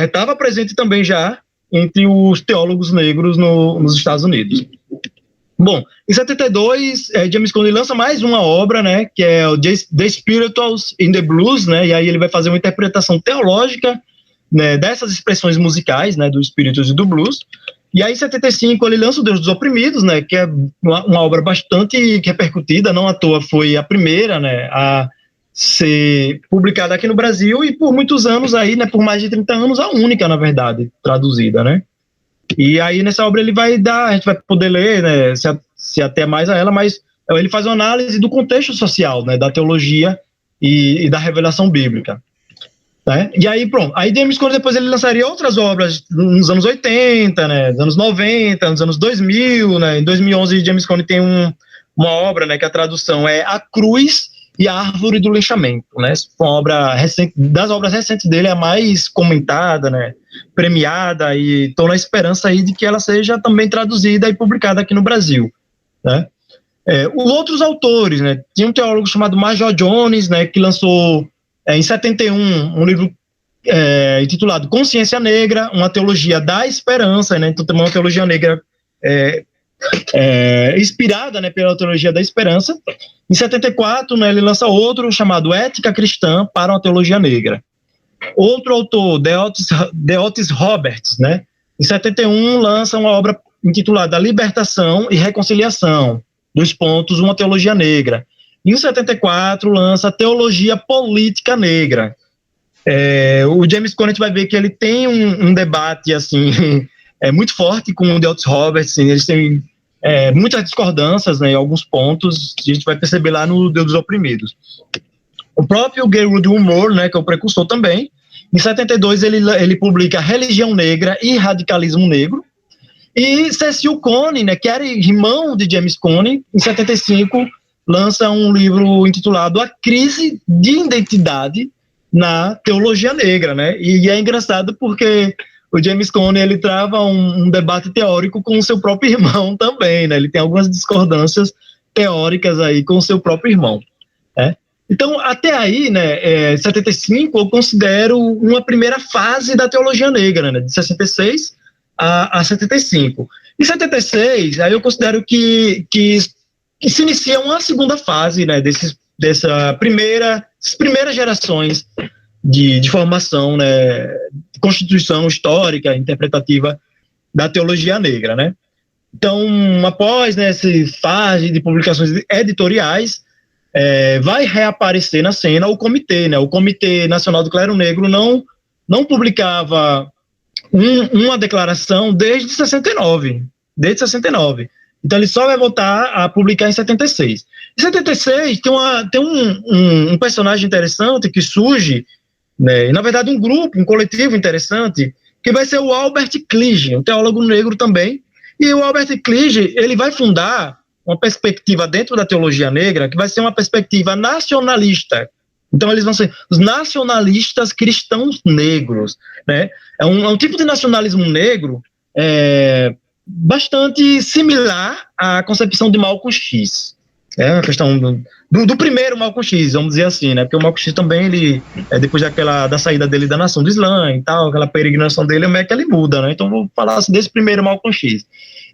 estava presente também já entre os teólogos negros nos Estados Unidos. Bom, em 72, James Cone lança mais uma obra, né, que é o The Spirituals in the Blues, né, e aí ele vai fazer uma interpretação teológica, né, dessas expressões musicais, né, do Spiritus e do Blues. E aí em 75 ele lança o Deus dos Oprimidos, né, que é uma obra bastante repercutida, não à toa foi a primeira, né, a ser publicada aqui no Brasil, e por muitos anos aí, né, por mais de 30 anos, a única, na verdade, traduzida, né. E aí nessa obra ele vai dar, a gente vai poder ler, né, se até mais a ela, mas ele faz uma análise do contexto social, né, da teologia e da revelação bíblica. Né? E aí, pronto. Aí James Cone depois ele lançaria outras obras nos anos 80, né? Nos anos 90, nos anos 2000, né? Em 2011, James Cone tem uma obra, né? Que a tradução é A Cruz e a Árvore do Linchamento, né? Uma obra recente, das obras recentes dele, é a mais comentada, né? Premiada, e estou na esperança aí de que ela seja também traduzida e publicada aqui no Brasil, né? Outros autores, né? Tinha um teólogo chamado Major Jones, né? Que lançou em 71 um livro intitulado Consciência Negra, uma teologia da esperança, né? Então tem uma teologia negra inspirada, né, pela teologia da esperança. Em 74, né, ele lança outro chamado Ética Cristã para uma Teologia Negra. Outro autor, Deotis Roberts, né, em 71 lança uma obra intitulada Libertação e Reconciliação, uma Teologia Negra. Em 74 lança Teologia Política Negra. O James Cone, a gente vai ver que ele tem um debate assim muito forte com o Deotis Roberts, assim, eles têm muitas discordâncias, né, em alguns pontos, a gente vai perceber lá no Deus dos Oprimidos. O próprio Gerald Moore, né, que é o precursor também, em 72 ele publica Religião Negra e Radicalismo Negro, e Cecil Cone, né, que era irmão de James Cone, em 75 lança um livro intitulado A Crise de Identidade na Teologia Negra, né, e é engraçado porque o James Cone, ele trava um debate teórico com o seu próprio irmão também, né? Ele tem algumas discordâncias teóricas aí com o seu próprio irmão, né? Então, até aí, né, 75, eu considero uma primeira fase da teologia negra, né? De 66 a 75. Em 76, aí eu considero que se inicia uma segunda fase, né? Dessas primeiras gerações de formação, né, de constituição histórica, interpretativa da teologia negra, né? Então, após, né, essa fase de publicações editoriais, vai reaparecer na cena o comitê, né? O Comitê Nacional do Clero Negro não publicava uma declaração desde 69. Então, ele só vai voltar a publicar em 76. Em 76, tem um personagem interessante que surge, né, e, na verdade, um coletivo interessante, que vai ser o Albert Clige, um teólogo negro também. E o Albert Clige, ele vai fundar uma perspectiva dentro da teologia negra, que vai ser uma perspectiva nacionalista. Então, eles vão ser os nacionalistas cristãos negros, né? É um tipo de nacionalismo negro bastante similar à concepção de Malcolm X. É uma questão do primeiro Malcolm X, vamos dizer assim, né? Porque o Malcolm X também, ele, depois da saída dele da nação do Islã e tal, aquela peregrinação dele, é que ele muda, né? Então, vou falar assim, desse primeiro Malcolm X.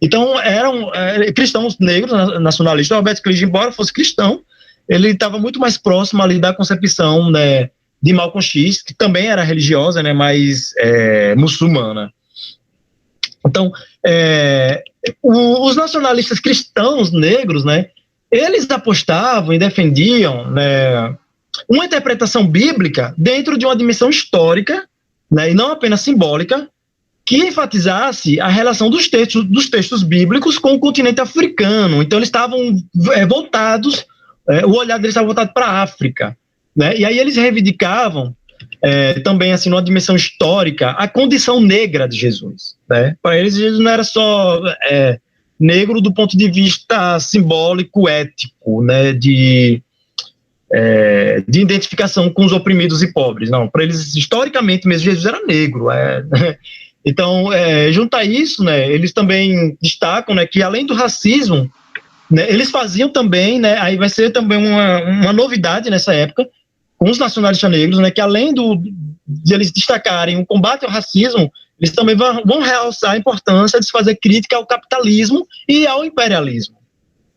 Então, eram cristãos negros, nacionalistas. O Albert Clige, embora fosse cristão, ele estava muito mais próximo ali da concepção, né, de Malcolm X, que também era religiosa, né, mas muçulmana. Então, os nacionalistas cristãos negros, né, eles apostavam e defendiam, né, uma interpretação bíblica dentro de uma dimensão histórica, né, e não apenas simbólica, que enfatizasse a relação dos textos bíblicos com o continente africano. Então, eles estavam voltados, o olhar deles estava voltado para a África, né, e aí eles reivindicavam também, assim, numa dimensão histórica, a condição negra de Jesus, né? Para eles, Jesus não era só negro do ponto de vista simbólico, ético, né, de identificação com os oprimidos e pobres. Não, para eles, historicamente mesmo, Jesus era negro. Então, junto a isso, né, eles também destacam, né, que além do racismo, né, eles faziam também, né, aí vai ser também uma novidade nessa época, com os nacionalistas negros, né, que além de eles destacarem o combate ao racismo, eles também vão realçar a importância de se fazer crítica ao capitalismo e ao imperialismo,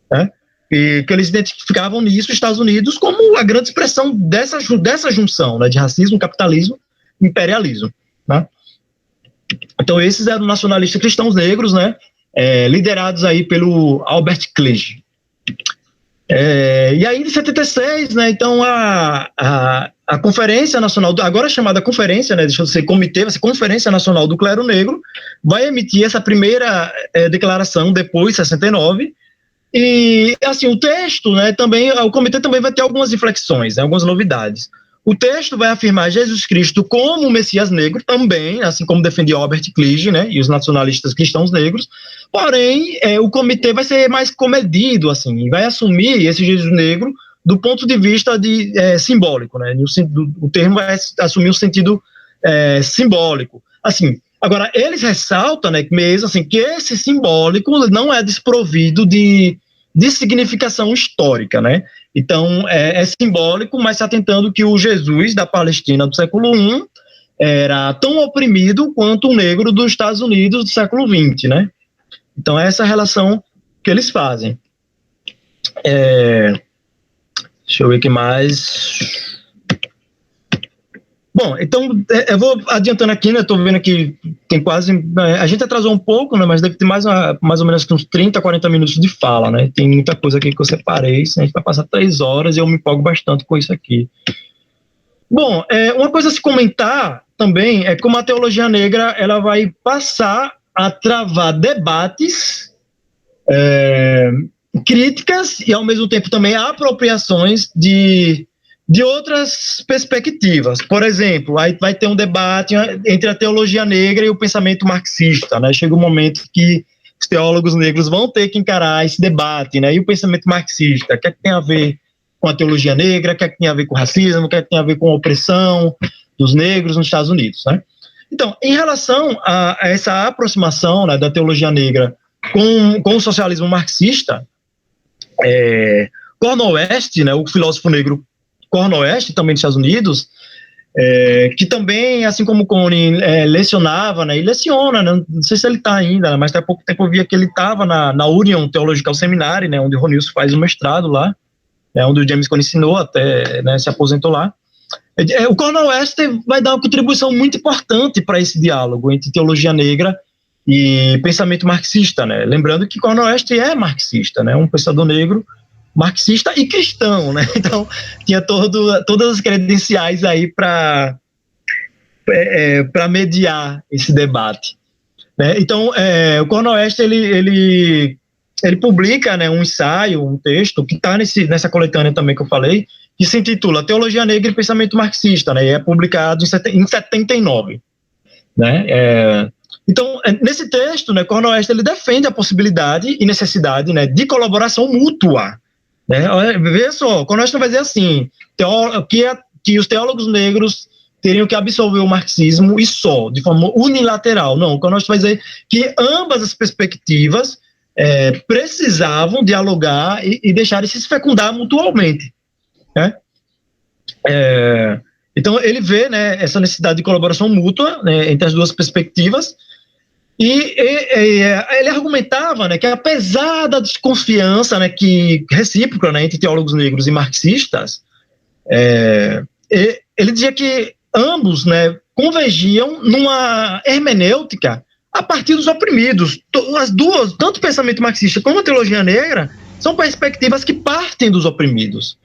né? E que eles identificavam nisso os Estados Unidos como a grande expressão dessa junção, né, de racismo, capitalismo e imperialismo, né? Então, esses eram nacionalistas cristãos negros, né, liderados aí pelo Albert Clige. E aí, em 76, né, então a Conferência Nacional, agora chamada Conferência, né, deixa eu ser comitê, vai ser Conferência Nacional do Clero Negro, vai emitir essa primeira declaração depois, 69, e, assim, o texto, né, também, o comitê também vai ter algumas reflexões, né, algumas novidades. O texto vai afirmar Jesus Cristo como o Messias negro também, assim como defendia Albert Clige, né, e os nacionalistas cristãos negros. Porém, o comitê vai ser mais comedido, assim, e vai assumir esse Jesus negro do ponto de vista simbólico, né? O termo vai assumir um sentido simbólico. Assim, agora, eles ressaltam, né, mesmo assim, que esse simbólico não é desprovido de significação histórica, né? Então, é simbólico, mas se atentando que o Jesus da Palestina do século I era tão oprimido quanto o negro dos Estados Unidos do século XX, né? Então, essa é a relação que eles fazem. Deixa eu ver o que mais. Bom, então, eu vou adiantando aqui, né? Estou vendo que tem quase. A gente atrasou um pouco, né? Mas deve ter mais ou menos uns 30, 40 minutos de fala, né? Tem muita coisa aqui que eu separei, senão a gente vai passar 3 horas e eu me empolgo bastante com isso aqui. Bom, uma coisa a se comentar também é como a teologia negra ela vai passar a travar debates, críticas e, ao mesmo tempo, também apropriações de outras perspectivas. Por exemplo, aí vai ter um debate entre a teologia negra e o pensamento marxista, né? Chega um momento que os teólogos negros vão ter que encarar esse debate, né? E o pensamento marxista, o que é que tem a ver com a teologia negra, o que é que tem a ver com o racismo, o que é que tem a ver com a opressão dos negros nos Estados Unidos, né? Então, em relação a essa aproximação, né, da teologia negra com o socialismo marxista, Cornel West, né, o filósofo negro Cornel West, também dos Estados Unidos, que também, assim como Cone, lecionava, né, e leciona, né, não sei se ele está ainda, mas há pouco tempo eu via que ele estava na Union Theological Seminary, né, onde o Ronilson faz o mestrado lá, onde o James Cone ensinou até, né, se aposentou lá. O Cornel West vai dar uma contribuição muito importante para esse diálogo entre teologia negra e pensamento marxista, né? Lembrando que Cornel West é marxista, né? Um pensador negro marxista e cristão, né? Então tinha todas as credenciais aí para mediar esse debate, né? Então o Cornel West ele publica, né, um ensaio, um texto que está nessa coletânea também que eu falei, que se intitula Teologia Negra e Pensamento Marxista, né? E é publicado em 79, né? Então, nesse texto, né, Cornel West ele defende a possibilidade e necessidade, né, de colaboração mútua, né? Veja só, Cornel West vai dizer assim, que os teólogos negros teriam que absorver o marxismo e só, de forma unilateral. Não, Cornel West vai dizer que ambas as perspectivas precisavam dialogar e deixarem-se se fecundar mutualmente, né? Então ele vê, né, essa necessidade de colaboração mútua, né, entre as duas perspectivas e ele argumentava, né, que apesar da desconfiança, né, recíproca, né, entre teólogos negros e marxistas, ele dizia que ambos, né, convergiam numa hermenêutica a partir dos oprimidos. As duas, tanto o pensamento marxista como a teologia negra, são perspectivas que partem dos oprimidos,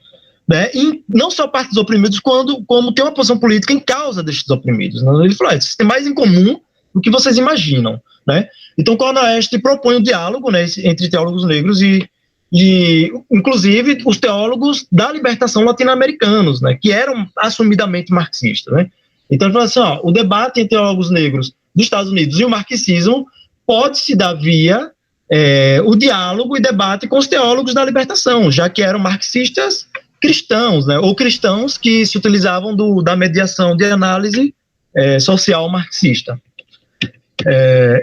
né? E não só parte dos oprimidos, como tem uma posição política em causa destes oprimidos, né? Ele falou, vocês têm mais em comum do que vocês imaginam, né? Então, Cornel West propõe um diálogo, né, entre teólogos negros e inclusive, os teólogos da libertação latino-americanos, né, que eram assumidamente marxistas, né? Então, ele falou assim, o debate entre teólogos negros dos Estados Unidos e o marxismo pode se dar via o diálogo e debate com os teólogos da libertação, já que eram marxistas cristãos, né, ou cristãos que se utilizavam da mediação de análise social marxista.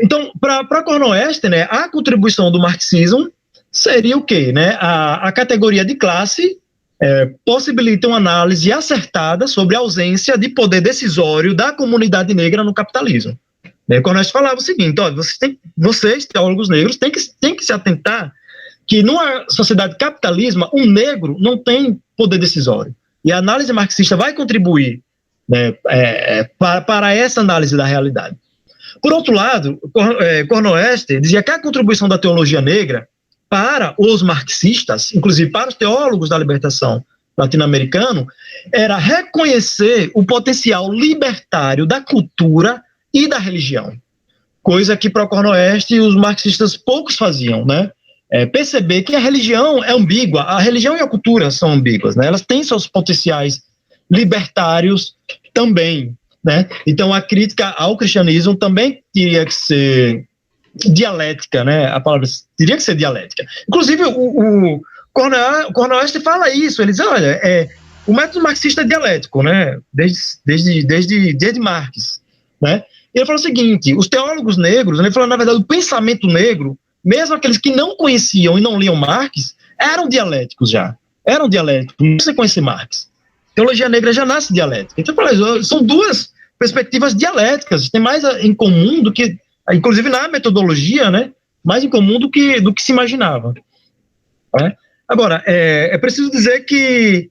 Então, para Cornel West, né, a contribuição do marxismo seria o quê? Né? A categoria de classe possibilita uma análise acertada sobre a ausência de poder decisório da comunidade negra no capitalismo. Cornel West falava o seguinte, vocês, teólogos negros, têm que se atentar que numa sociedade capitalista, um negro não tem poder decisório. E a análise marxista vai contribuir, né, para essa análise da realidade. Por outro lado, Cornel West dizia que a contribuição da teologia negra para os marxistas, inclusive para os teólogos da libertação latino-americano, era reconhecer o potencial libertário da cultura e da religião, coisa que para Cornel West os marxistas poucos faziam, né? Perceber que a religião é ambígua, a religião e a cultura são ambíguas, né? Elas têm seus potenciais libertários também, né? Então a crítica ao cristianismo também teria que ser dialética, né? A palavra teria que ser dialética. Inclusive o Cornel West fala isso, ele diz, olha, o método marxista é dialético, né? Desde Marx, né? Ele fala o seguinte, os teólogos negros, ele fala, na verdade, o pensamento negro, mesmo aqueles que não conheciam e não liam Marx, eram dialéticos já. Eram dialéticos, não você conhece Marx. Teologia negra já nasce dialética. Então, são duas perspectivas dialéticas, tem mais em comum do que, inclusive na metodologia, né? Mais em comum do que se imaginava. Né? Agora, é preciso dizer que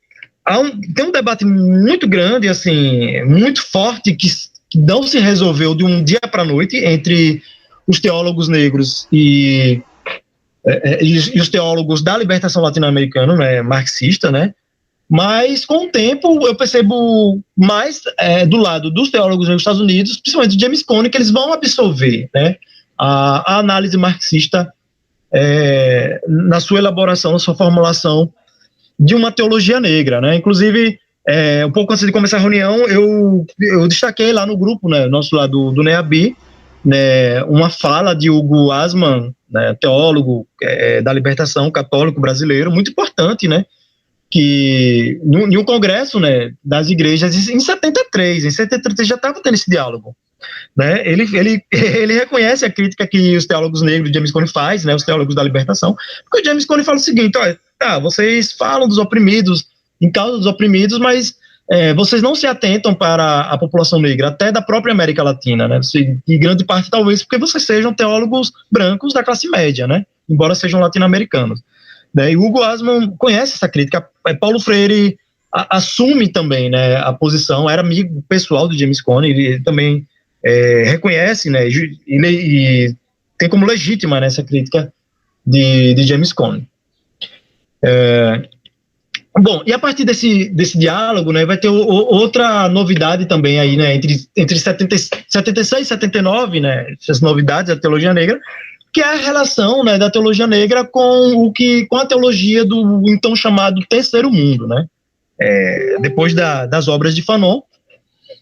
tem um debate muito grande, assim, muito forte, que não se resolveu de um dia para a noite entre os teólogos negros e os teólogos da libertação latino-americana, né, marxista, né? Mas, com o tempo, eu percebo mais do lado dos teólogos nos Estados Unidos, principalmente do James Cone, que eles vão absorver, né, a análise marxista na sua elaboração, na sua formulação de uma teologia negra, né? Inclusive, um pouco antes de começar a reunião, eu destaquei lá no grupo, né, nosso lá do NEAB, né, uma fala de Hugo Asman, né, teólogo da libertação católico brasileiro, muito importante, né? Que em um congresso, né, das igrejas em 73 já estava tendo esse diálogo, né? Ele reconhece a crítica que os teólogos negros, James Cone faz, né, os teólogos da libertação, porque o James Cone fala o seguinte, olha, vocês falam dos oprimidos, em causa dos oprimidos, mas vocês não se atentam para a população negra, até da própria América Latina, né? E grande parte talvez porque vocês sejam teólogos brancos da classe média, né? Embora sejam latino-americanos. Né? E Hugo Asman conhece essa crítica. Paulo Freire assume também, né, a posição, era amigo pessoal do James Cone, ele também reconhece, né, e tem como legítima, né, essa crítica de James Cone. Bom, e a partir desse diálogo, né, vai ter outra novidade também aí, né, entre 76 e 79, né, essas novidades da teologia negra, que é a relação, né, da teologia negra com a teologia do então chamado Terceiro Mundo, né? Depois das obras de Fanon,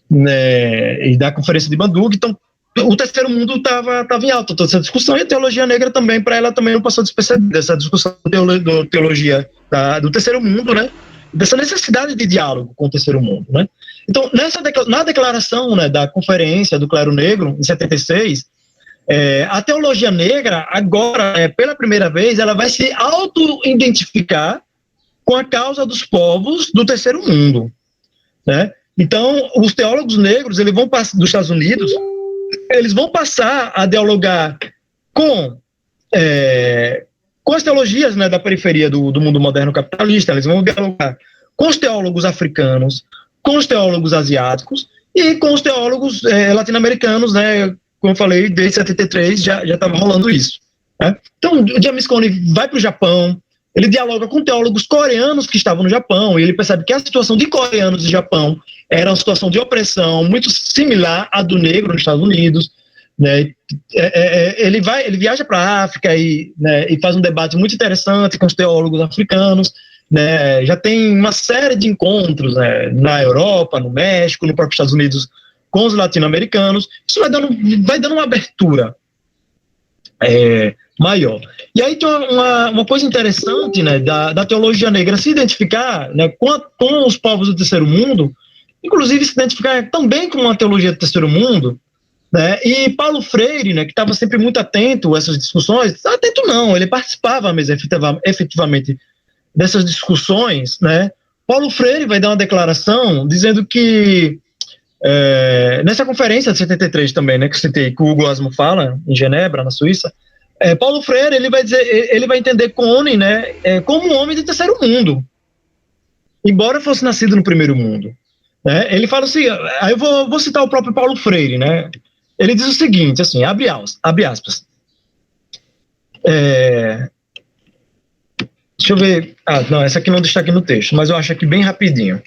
né, e da Conferência de Bandung, então o Terceiro Mundo estava em alta toda essa discussão, e a teologia negra também, para ela também não passou despercebida, essa discussão da teologia do Terceiro Mundo, né? Dessa necessidade de diálogo com o Terceiro Mundo, né? Então, na declaração, né, da Conferência do Clero Negro, em 76, a teologia negra, agora, pela primeira vez, ela vai se auto-identificar com a causa dos povos do Terceiro Mundo, né? Então, os teólogos negros, eles vão dos Estados Unidos, eles vão passar a dialogar com as teologias, né, da periferia do mundo moderno capitalista, eles vão dialogar com os teólogos africanos, com os teólogos asiáticos e com os teólogos latino-americanos, né? Como eu falei, desde 73 já estava rolando isso. Né? Então, o James Cone vai para o Japão, ele dialoga com teólogos coreanos que estavam no Japão, e ele percebe que a situação de coreanos no Japão era uma situação de opressão muito similar à do negro nos Estados Unidos. Né? Ele viaja para a África e faz um debate muito interessante com os teólogos africanos. Né? Já tem uma série de encontros, né, na Europa, no México, no próprio Estados Unidos, com os latino-americanos. Isso vai dando uma abertura maior. E aí tem uma coisa interessante, né, da teologia negra se identificar, né, com os povos do Terceiro Mundo, inclusive se identificar também com uma teologia do Terceiro Mundo, né, e Paulo Freire, né, que estava sempre muito atento a essas discussões, atento não, ele participava mesmo efetivamente dessas discussões, né. Paulo Freire vai dar uma declaração dizendo que nessa conferência de 73 também, né, que o Hugo Asman fala, em Genebra, na Suíça, Paulo Freire, ele vai entender Cone, né, como um homem do Terceiro Mundo, embora fosse nascido no Primeiro Mundo. Né, ele fala assim, aí eu vou citar o próprio Paulo Freire, né, ele diz o seguinte, assim, abre aspas, deixa eu ver, não, essa aqui não destaquei no texto, mas eu acho aqui bem rapidinho.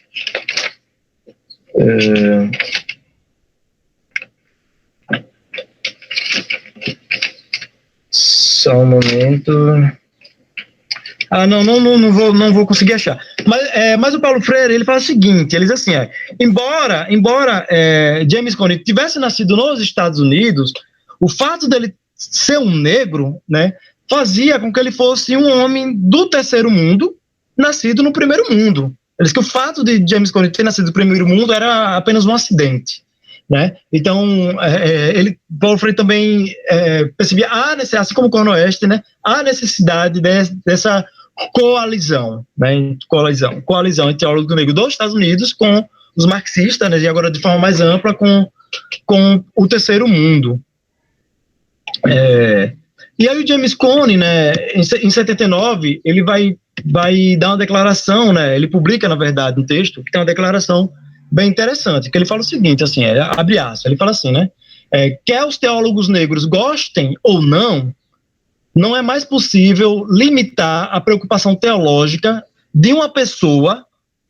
Só um momento. Não vou conseguir achar. Mas o Paulo Freire, ele fala o seguinte, ele diz assim, embora James Cone tivesse nascido nos Estados Unidos, o fato dele ser um negro, né, fazia com que ele fosse um homem do terceiro mundo, nascido no primeiro mundo. Ele diz que o fato de James Cone ter nascido no primeiro mundo era apenas um acidente, né? Então, Paulo Freire também percebia, assim como o Corno Oeste, né, a necessidade dessa coalizão, né, coalizão entre teólogos negros dos Estados Unidos com os marxistas, né, e agora de forma mais ampla com o terceiro mundo. E aí o James Cone, né, em 79, ele vai dar uma declaração, né, ele publica, na verdade, um texto que tem uma declaração bem interessante, que ele fala o seguinte, assim, abre aspas, ele fala assim, né, quer os teólogos negros gostem ou não é mais possível limitar a preocupação teológica de uma pessoa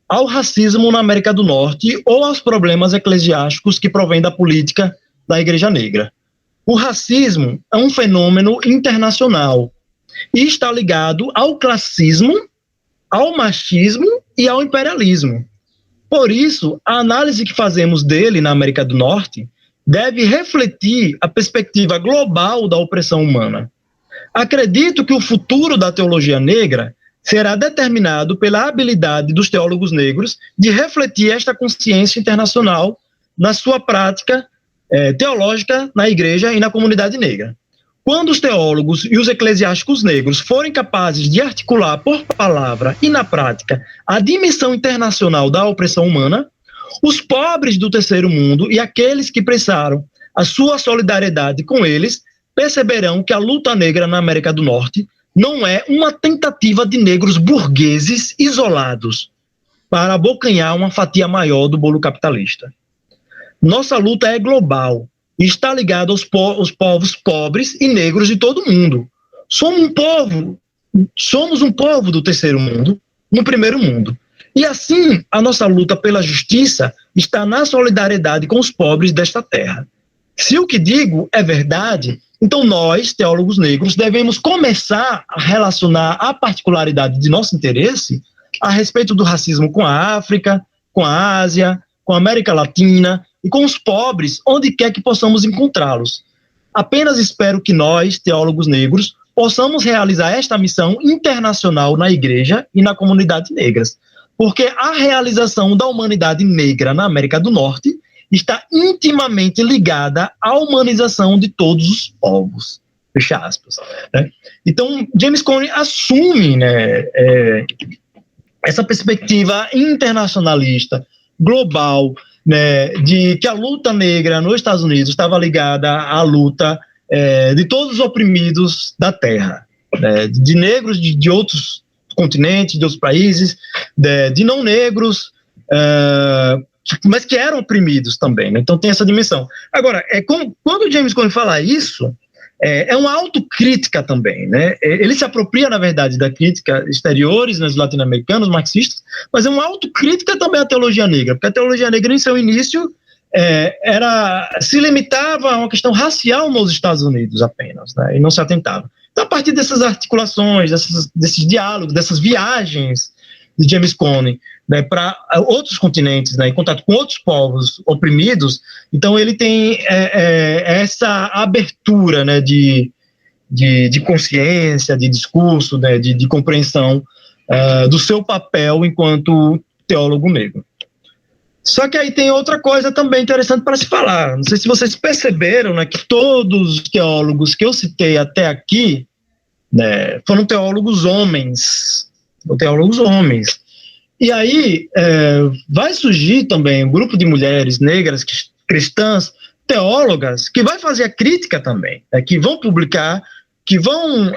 ao racismo na América do Norte ou aos problemas eclesiásticos que provêm da política da Igreja Negra. O racismo é um fenômeno internacional e está ligado ao classismo, ao machismo e ao imperialismo. Por isso, a análise que fazemos dele na América do Norte deve refletir a perspectiva global da opressão humana. Acredito que o futuro da teologia negra será determinado pela habilidade dos teólogos negros de refletir esta consciência internacional na sua prática teológica na igreja e na comunidade negra. Quando os teólogos e os eclesiásticos negros forem capazes de articular por palavra e na prática a dimensão internacional da opressão humana, os pobres do terceiro mundo e aqueles que prestaram a sua solidariedade com eles perceberão que a luta negra na América do Norte não é uma tentativa de negros burgueses isolados para abocanhar uma fatia maior do bolo capitalista. Nossa luta é global e está ligada aos povos pobres e negros de todo o mundo. Somos um povo do terceiro mundo, no primeiro mundo. E assim, a nossa luta pela justiça está na solidariedade com os pobres desta terra. Se o que digo é verdade, então nós, teólogos negros, devemos começar a relacionar a particularidade de nosso interesse a respeito do racismo com a África, com a Ásia, com a América Latina e com os pobres, onde quer que possamos encontrá-los. Apenas espero que nós, teólogos negros, possamos realizar esta missão internacional na igreja e na comunidade negras, porque a realização da humanidade negra na América do Norte está intimamente ligada à humanização de todos os povos. Fecha aspas. Né? Então, James Cone assume, né, essa perspectiva internacionalista, global, né, de que a luta negra nos Estados Unidos estava ligada à luta de todos os oprimidos da terra, né, de negros de outros continentes, de outros países, de não negros, mas que eram oprimidos também, né? Então tem essa dimensão. Agora, quando o James Cone fala isso, é uma autocrítica também, né? Ele se apropria, na verdade, da crítica exteriores, né, dos latino-americanos, marxistas, mas é uma autocrítica também à teologia negra, porque a teologia negra, em seu início, se limitava a uma questão racial nos Estados Unidos apenas, né, e não se atentava. Então, a partir dessas articulações, desses diálogos, dessas viagens de James Cone, né, para outros continentes, né, em contato com outros povos oprimidos, então ele tem essa abertura, né, de consciência, de discurso, né, de compreensão do seu papel enquanto teólogo negro. Só que aí tem outra coisa também interessante para se falar. Não sei se vocês perceberam, né, que todos os teólogos que eu citei até aqui, né, foram teólogos homens. E aí vai surgir também um grupo de mulheres negras, cristãs, teólogas, que vai fazer a crítica também, né, que vão publicar, que vão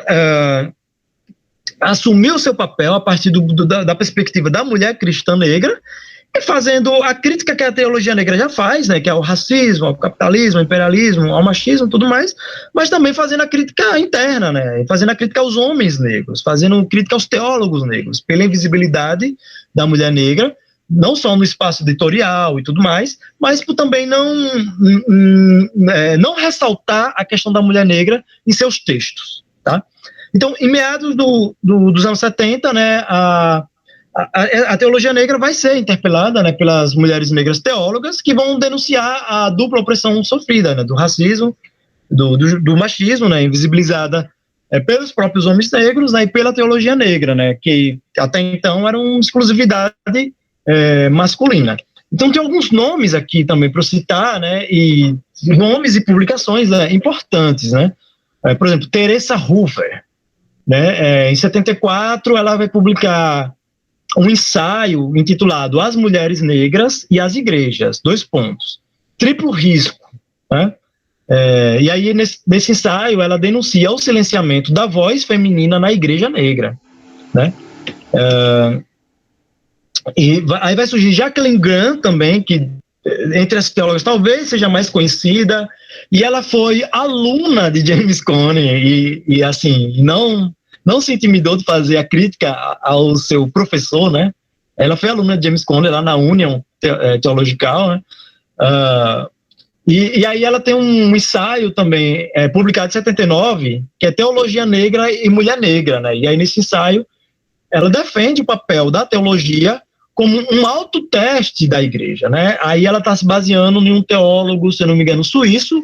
assumir o seu papel a partir da perspectiva da mulher cristã negra, e fazendo a crítica que a teologia negra já faz, né, que é o racismo, ao capitalismo, ao imperialismo, ao machismo, tudo mais, mas também fazendo a crítica interna, né, fazendo a crítica aos homens negros, fazendo crítica aos teólogos negros, pela invisibilidade da mulher negra, não só no espaço editorial e tudo mais, mas por também não ressaltar a questão da mulher negra em seus textos, tá? Então, em meados dos anos 70, né, a teologia negra vai ser interpelada, né, pelas mulheres negras teólogas que vão denunciar a dupla opressão sofrida, né, do racismo, do machismo, né, invisibilizada pelos próprios homens negros, né, e pela teologia negra, né, que até então era uma exclusividade masculina. Então tem alguns nomes aqui também para citar, né, e nomes e publicações importantes, né, por exemplo, Teresa Hoover, né, em 74 ela vai publicar um ensaio intitulado As Mulheres Negras e as Igrejas, : triplo risco, né? E aí nesse ensaio ela denuncia o silenciamento da voz feminina na Igreja Negra, né? E aí vai surgir Jacqueline Graham também, que entre as teólogas talvez seja mais conhecida, e ela foi aluna de James Cone e assim, não se intimidou de fazer a crítica ao seu professor, né? Ela foi aluna de James Cone lá na Union Theological, né? E aí ela tem um ensaio também, publicado em 79, que é Teologia Negra e Mulher Negra, né? E aí nesse ensaio ela defende o papel da teologia como um autoteste da igreja, né? Aí ela está se baseando em um teólogo, se não me engano, suíço,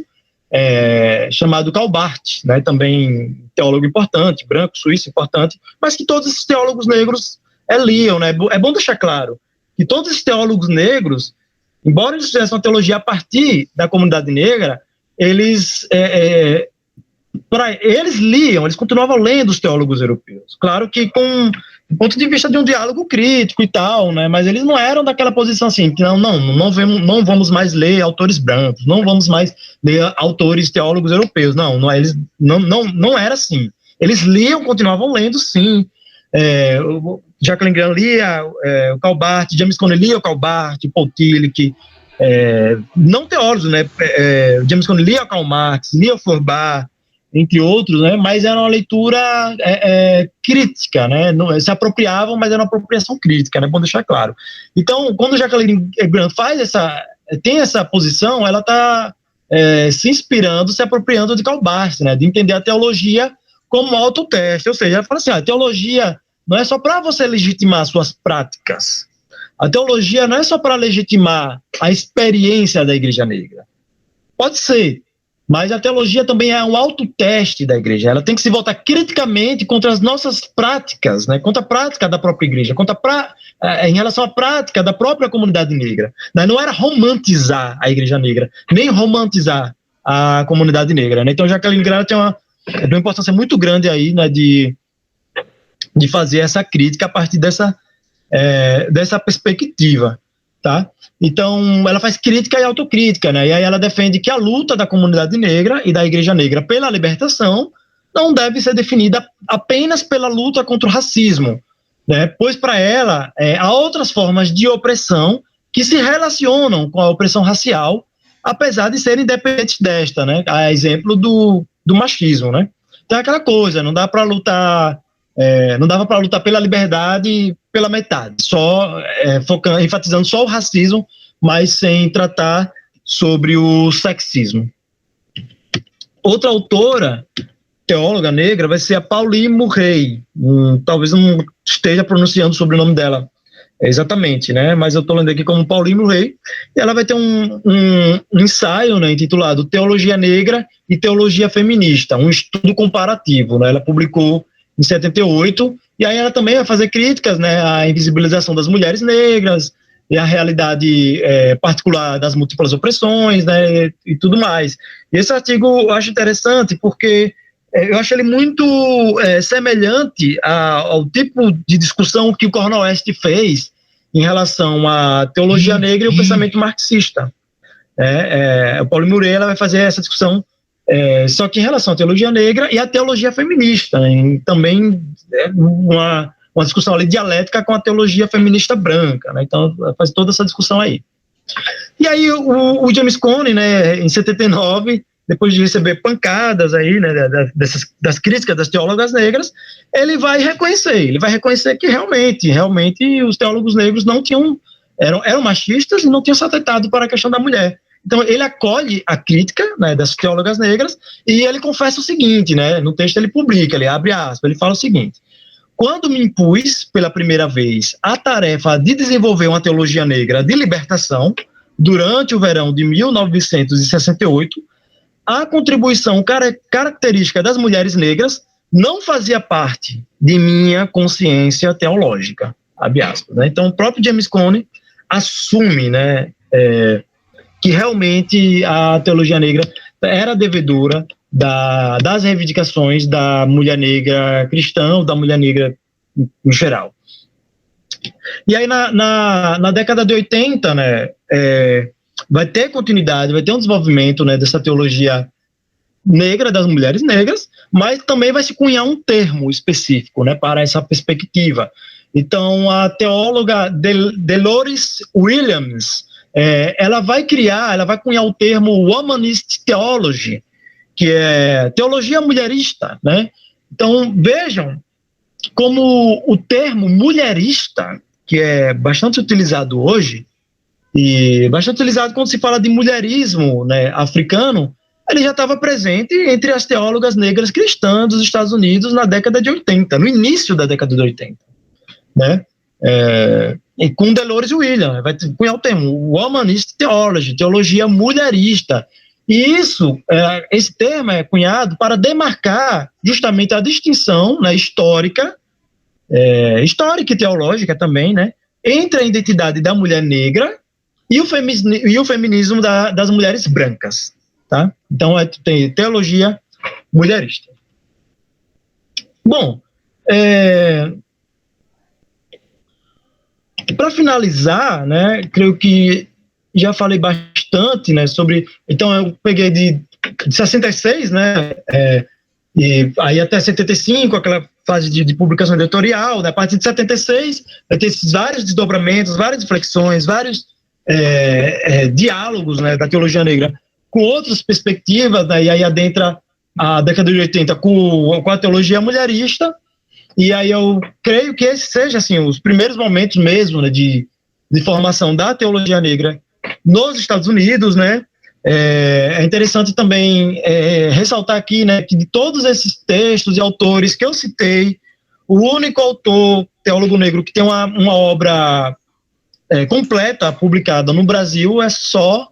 chamado Karl Barth, né? Também teólogo importante, branco, suíço importante, mas que todos esses teólogos negros liam, né? É bom deixar claro que todos esses teólogos negros, embora eles fizessem uma teologia a partir da comunidade negra, eles liam, eles continuavam lendo os teólogos europeus. Claro que do ponto de vista de um diálogo crítico e tal, né? Mas eles não eram daquela posição assim, que não vamos mais ler autores brancos, não vamos mais ler autores teólogos europeus. Eles não era assim. Eles liam, continuavam lendo, sim. Jacqueline Graham lia o Karl Barth, James Cone lia o Karl Barth, Paul Tillich, não teólogos, né? James Cone lia o Karl Marx, lia o Feuerbach, entre outros, né? Mas era uma leitura crítica, né? Não, se apropriavam, mas era uma apropriação crítica, né? Bom deixar claro. Então, quando Jacqueline Graham tem essa posição, ela está se inspirando, se apropriando de Karl Barth, né? De entender a teologia como autoteste, ou seja, ela fala assim, a teologia não é só para você legitimar suas práticas, a teologia não é só para legitimar a experiência da Igreja Negra. Pode ser, mas a teologia também é um autoteste da igreja. Ela tem que se voltar criticamente contra as nossas práticas, né? Contra a prática da própria igreja, em relação à prática da própria comunidade negra. Não era romantizar a igreja negra, nem romantizar a comunidade negra, né? Então, Jacqueline Graham tem uma importância muito grande aí, né, de fazer essa crítica a partir dessa perspectiva, tá? Então, ela faz crítica e autocrítica, né? E aí ela defende que a luta da comunidade negra e da igreja negra pela libertação não deve ser definida apenas pela luta contra o racismo, né? Pois para ela há outras formas de opressão que se relacionam com a opressão racial, apesar de serem independentes desta, né? A exemplo do machismo, né? Então é aquela coisa, não dá para lutar... não dava para lutar pela liberdade pela metade, só enfatizando só o racismo, mas sem tratar sobre o sexismo. Outra autora, teóloga negra, vai ser a Pauline Murray. Talvez não esteja pronunciando o sobrenome dela exatamente, né? Mas eu estou lendo aqui como Pauline Murray, e ela vai ter um ensaio, né, intitulado Teologia Negra e Teologia Feminista, um estudo comparativo, né? Ela publicou em 78, e aí ela também vai fazer críticas, né, à invisibilização das mulheres negras e à realidade particular das múltiplas opressões, né, e tudo mais. E esse artigo eu acho interessante porque eu acho ele muito semelhante ao tipo de discussão que o Cornel West fez em relação à teologia negra e o pensamento marxista. O Paulo Murray vai fazer essa discussão só que em relação à teologia negra e à teologia feminista, né? Também uma discussão ali dialética com a teologia feminista branca, né? Então faz toda essa discussão aí. E aí o James Cone, né, em 79, depois de receber pancadas aí, né, das críticas das teólogas negras, ele vai reconhecer que realmente os teólogos negros não eram machistas e não tinham se atentado para a questão da mulher. Então, ele acolhe a crítica, né, das teólogas negras, e ele confessa o seguinte, né, no texto ele publica, ele abre aspas, ele fala o seguinte: quando me impus pela primeira vez a tarefa de desenvolver uma teologia negra de libertação, durante o verão de 1968, a contribuição característica das mulheres negras não fazia parte de minha consciência teológica, abre aspas, né? Então, o próprio James Cone assume, né, que realmente a teologia negra era devedora das reivindicações da mulher negra cristã, ou da mulher negra em geral. E aí, na década de 80, né, vai ter continuidade, vai ter um desenvolvimento, né, dessa teologia negra, das mulheres negras, mas também vai se cunhar um termo específico, né, para essa perspectiva. Então, a teóloga Dolores Williams, ela vai cunhar o termo Womanist Theology, que é teologia mulherista, né? Então, vejam como o termo mulherista, que é bastante utilizado hoje, e bastante utilizado quando se fala de mulherismo, né, africano, ele já estava presente entre as teólogas negras cristãs dos Estados Unidos na década de 80, no início da década de 80. Né? E com Dolores Williams, vai cunhar o termo Womanist Theology, teologia mulherista. E esse termo é cunhado para demarcar justamente a distinção, né, histórica e teológica também, né, entre a identidade da mulher negra e o feminismo das mulheres brancas. Tá? Então, tem teologia mulherista. Bom, para finalizar, né, creio que já falei bastante, né, sobre... Então, eu peguei de 66, né, e aí até 75, aquela fase de publicação editorial, né, a partir de 76, vai ter esses vários desdobramentos, várias reflexões, vários diálogos, né, da teologia negra com outras perspectivas, né, e aí adentra a década de 80 com a teologia mulherista. E aí eu creio que esse seja, assim, os primeiros momentos mesmo, né, de formação da teologia negra nos Estados Unidos, né. É interessante também ressaltar aqui, né, que de todos esses textos e autores que eu citei, o único autor teólogo negro que tem uma obra completa publicada no Brasil é só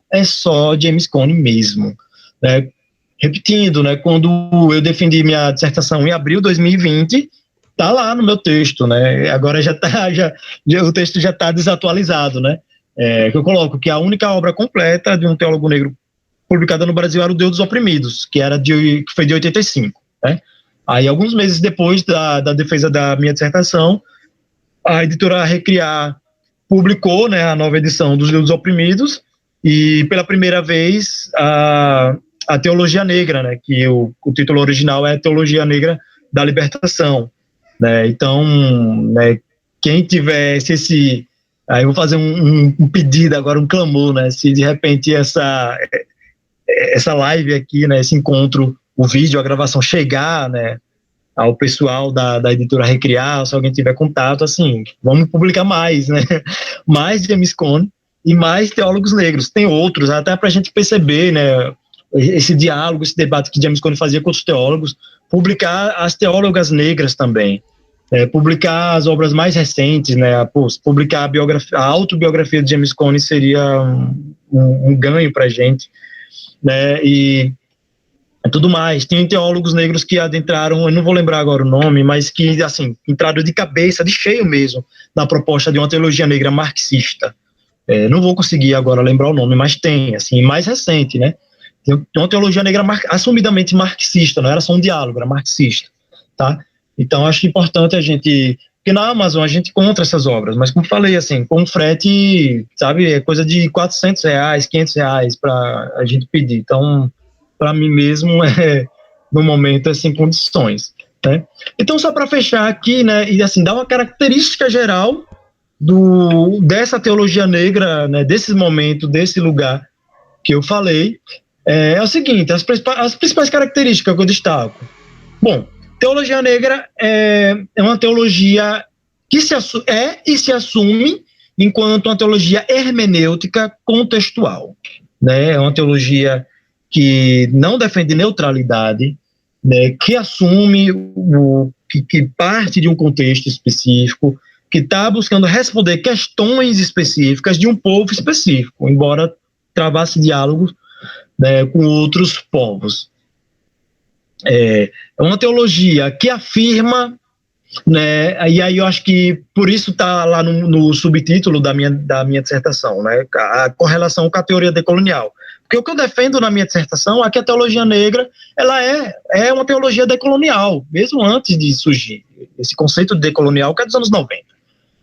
James Cone mesmo, né. Repetindo, né, quando eu defendi minha dissertação em abril de 2020, tá lá no meu texto, né? Agora o texto já está desatualizado, né? Que eu coloco que a única obra completa de um teólogo negro publicada no Brasil era O Deus dos Oprimidos, que foi de 85, né? Aí, alguns meses depois da defesa da minha dissertação, a editora Recriar publicou, né, a nova edição dos Deus dos Oprimidos, e pela primeira vez a Teologia Negra, né, que o título original é Teologia Negra da Libertação, né? Então, né, quem tiver aí eu vou fazer um pedido agora, um clamor, né, se de repente essa live aqui, né, esse encontro, o vídeo, a gravação chegar, né, ao pessoal da editora Recriar, se alguém tiver contato, assim, vamos publicar mais, né, mais James Cone e mais teólogos negros. Tem outros, até para a gente perceber, né, esse diálogo, esse debate que James Cone fazia com os teólogos, publicar as teólogas negras também, publicar as obras mais recentes, né, publicar a autobiografia de James Cone seria um ganho para a gente, né, e tudo mais. Tem teólogos negros que adentraram, eu não vou lembrar agora o nome, mas que, assim, entraram de cabeça, de cheio mesmo, na proposta de uma teologia negra marxista. Não vou conseguir agora lembrar o nome, mas tem, assim, mais recente, né? Tem uma teologia negra assumidamente marxista, não era só um diálogo, era marxista, tá? Então, acho importante a gente... Porque na Amazon a gente encontra essas obras, mas como falei, assim, com frete, sabe, é coisa de R$400, R$500 para a gente pedir. Então, para mim mesmo, no momento, é sem condições, né? Então, só para fechar aqui, né, e assim, dar uma característica geral dessa teologia negra, né, desse momento, desse lugar que eu falei, é o seguinte, as principais características que eu destaco. Bom, teologia negra é uma teologia que se assume enquanto uma teologia hermenêutica contextual, né? É uma teologia que não defende neutralidade, né? Que assume que parte de um contexto específico, que está buscando responder questões específicas de um povo específico, embora travasse diálogos, né, com outros povos. É uma teologia que afirma, né, e aí eu acho que por isso está lá no subtítulo da minha dissertação, né, a correlação com a teoria decolonial. Porque o que eu defendo na minha dissertação é que a teologia negra ela é uma teologia decolonial, mesmo antes de surgir esse conceito de decolonial, que é dos anos 90.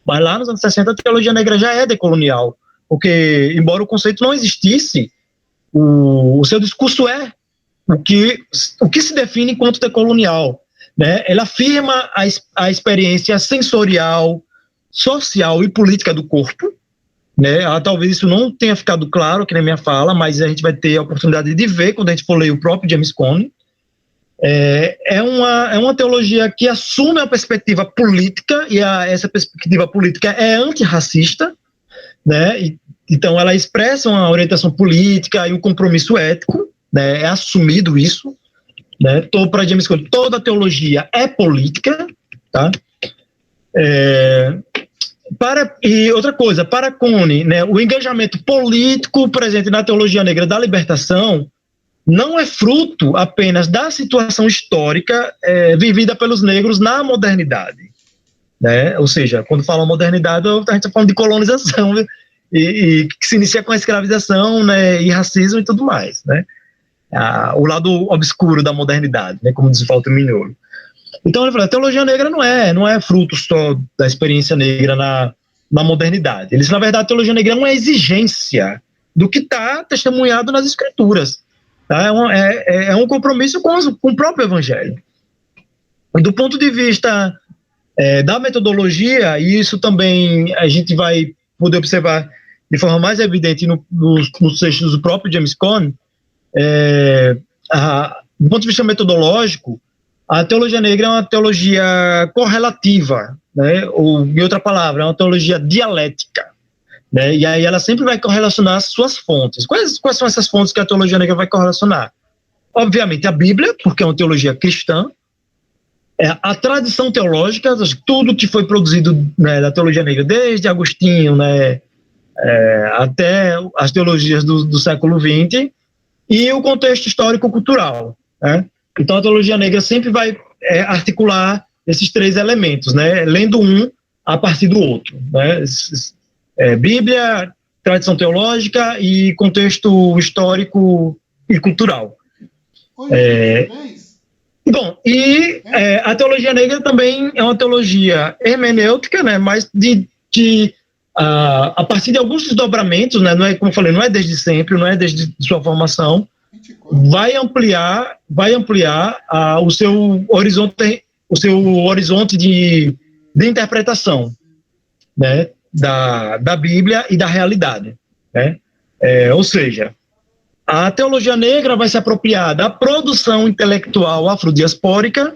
Mas lá nos anos 60 a teologia negra já é decolonial, porque embora o conceito não existisse, o seu discurso é o que se define enquanto decolonial, né? Ele afirma a experiência sensorial, social e política do corpo, né? Talvez isso não tenha ficado claro aqui na minha fala, mas a gente vai ter a oportunidade de ver quando a gente for ler o próprio James Cone. É uma teologia que assume a perspectiva política, e essa perspectiva política é antirracista, né? Então ela expressa uma orientação política e um compromisso ético, né? É assumido isso, né? Para James Cone, toda teologia é política, tá? E outra coisa, para Cone, né, o engajamento político presente na teologia negra da libertação não é fruto apenas da situação histórica vivida pelos negros na modernidade, né? Ou seja, quando fala modernidade, a gente está falando de colonização, né? E que se inicia com a escravização, né, e racismo e tudo mais, né? O lado obscuro da modernidade, né, como diz o Walter Mignolo. Então ele fala, a teologia negra não é fruto só da experiência negra na modernidade. Ele diz, na verdade, a teologia negra é uma exigência do que está testemunhado nas escrituras. Tá? É um compromisso com o próprio evangelho. Do ponto de vista da metodologia, e isso também a gente vai poder observar de forma mais evidente nos textos do próprio James Cone, do ponto de vista metodológico, a teologia negra é uma teologia correlativa, né? Ou, em outra palavra, é uma teologia dialética, né? E aí ela sempre vai correlacionar as suas fontes. Quais são essas fontes que a teologia negra vai correlacionar? Obviamente a Bíblia, porque é uma teologia cristã, a tradição teológica, tudo que foi produzido, né, da teologia negra, desde Agostinho, né, até as teologias do século XX, e o contexto histórico-cultural, né? Então a teologia negra sempre vai articular esses três elementos, né? Lendo um a partir do outro, né? Bíblia, tradição teológica e contexto histórico e cultural. Bom, e a teologia negra também é uma teologia hermenêutica, né? Mas a partir de alguns desdobramentos, né? Não é, como eu falei, não é desde sempre, não é desde sua formação, vai ampliar o seu horizonte de interpretação, né, da Bíblia e da realidade, né? Ou seja, a teologia negra vai se apropriar da produção intelectual afrodiaspórica.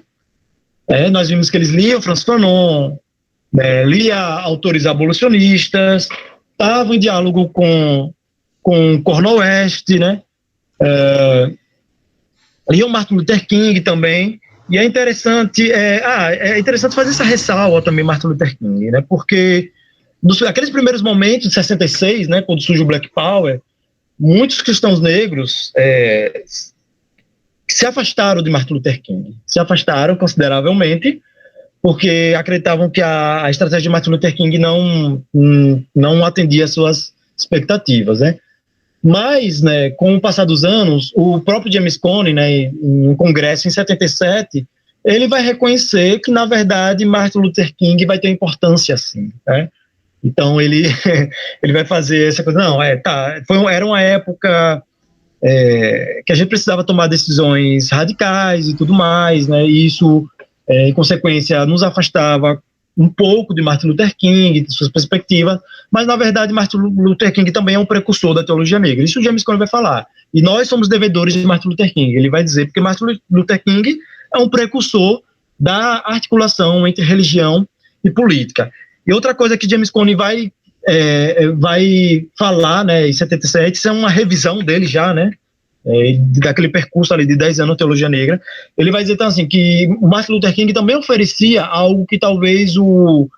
Nós vimos que eles liam Francis Fanon, lia autores abolicionistas, estavam em diálogo com Cornel West, né? Liam Martin Luther King também, e é interessante fazer essa ressalva também, Martin Luther King, né, porque aqueles primeiros momentos de 66, né, quando surge o Black Power, muitos cristãos negros se afastaram de Martin Luther King, se afastaram consideravelmente, porque acreditavam que a estratégia de Martin Luther King não atendia às suas expectativas, né. Mas, né, com o passar dos anos, o próprio James Cone, né, em um congresso em 77, ele vai reconhecer que, na verdade, Martin Luther King vai ter importância, assim, né? Então, ele vai fazer essa coisa, era uma época que a gente precisava tomar decisões radicais e tudo mais, né, e isso, em consequência, nos afastava um pouco de Martin Luther King, de suas perspectivas, mas, na verdade, Martin Luther King também é um precursor da teologia negra. Isso o James Cone vai falar. E nós somos devedores de Martin Luther King. Ele vai dizer, porque Martin Luther King é um precursor da articulação entre religião e política. E outra coisa que James Cone vai falar, né, em 77, isso é uma revisão dele já, né, daquele percurso ali de 10 anos de teologia negra, ele vai dizer então, assim, que o Martin Luther King também oferecia algo que talvez o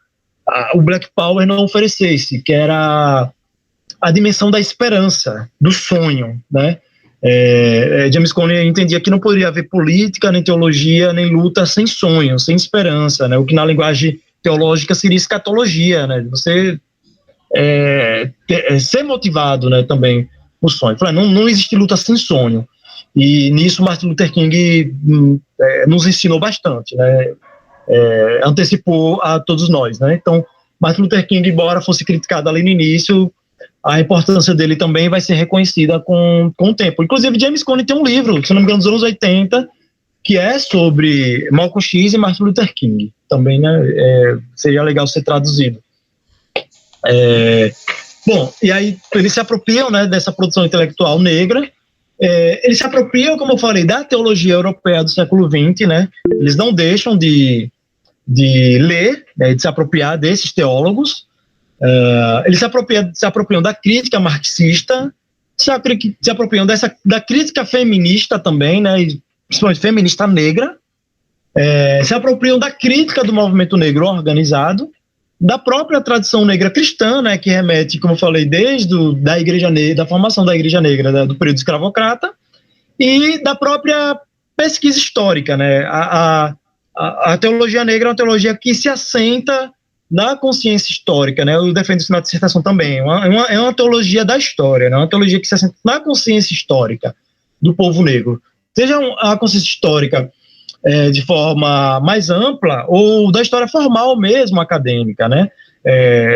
Black Power não oferecesse, que era a dimensão da esperança, do sonho, né? James Cone entendia que não poderia haver política, nem teologia, nem luta sem sonho, sem esperança, né? O que na linguagem teológica seria escatologia, né? Você ser motivado, né, também o sonho. Não existe luta sem sonho. E nisso Martin Luther King nos ensinou bastante, né? Antecipou a todos nós, né? Então, Martin Luther King, embora fosse criticado ali no início, a importância dele também vai ser reconhecida com o tempo. Inclusive, James Cone tem um livro, se não me engano, dos anos 80, que é sobre Malcolm X e Martin Luther King. Também, né, seria legal ser traduzido. Bom, e aí eles se apropriam, né, dessa produção intelectual negra. Eles se apropriam, como eu falei, da teologia europeia do século XX, né? Eles não deixam de ler, né, de se apropriar desses teólogos. Eles se apropriam da crítica marxista, se apropriam da crítica feminista também, né, principalmente feminista negra, se apropriam da crítica do movimento negro organizado, da própria tradição negra cristã, né, que remete, como eu falei, desde da Igreja Negra, da formação da Igreja Negra, do período escravocrata, e da própria pesquisa histórica, né. A teologia negra é uma teologia que se assenta na consciência histórica, né? Eu defendo isso na dissertação também. É uma teologia da história, né? Uma teologia que se assenta na consciência histórica do povo negro. Seja a consciência histórica de forma mais ampla ou da história formal mesmo, acadêmica, né?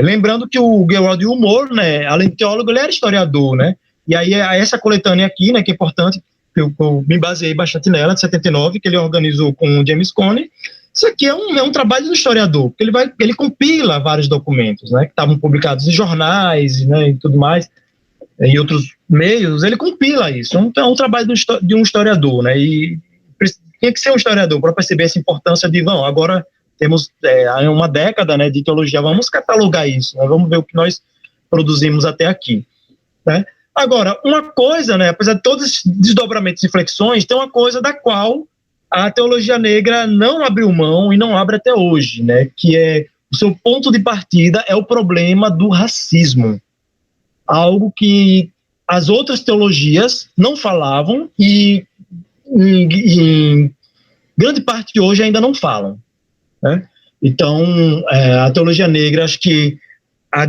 Lembrando que o Gerald Moore, né, além de teólogo, ele era historiador, né? E aí essa coletânea aqui, né, que é importante, eu me baseei bastante nela, de 79, que ele organizou com o James Cone. Isso aqui é um trabalho do historiador, porque ele compila vários documentos, né, que estavam publicados em jornais, né, e tudo mais, em outros meios. Ele compila isso. É um trabalho de um historiador, né, e tinha que ser um historiador para perceber essa importância de, agora temos uma década, né, de teologia, vamos catalogar isso, né, vamos ver o que nós produzimos até aqui, né. Agora, uma coisa, né, apesar de todos esses desdobramentos e flexões, tem uma coisa da qual a teologia negra não abriu mão e não abre até hoje, né, que é o seu ponto de partida é o problema do racismo, algo que as outras teologias não falavam e em grande parte hoje ainda não falam, né? Então, a teologia negra, acho que a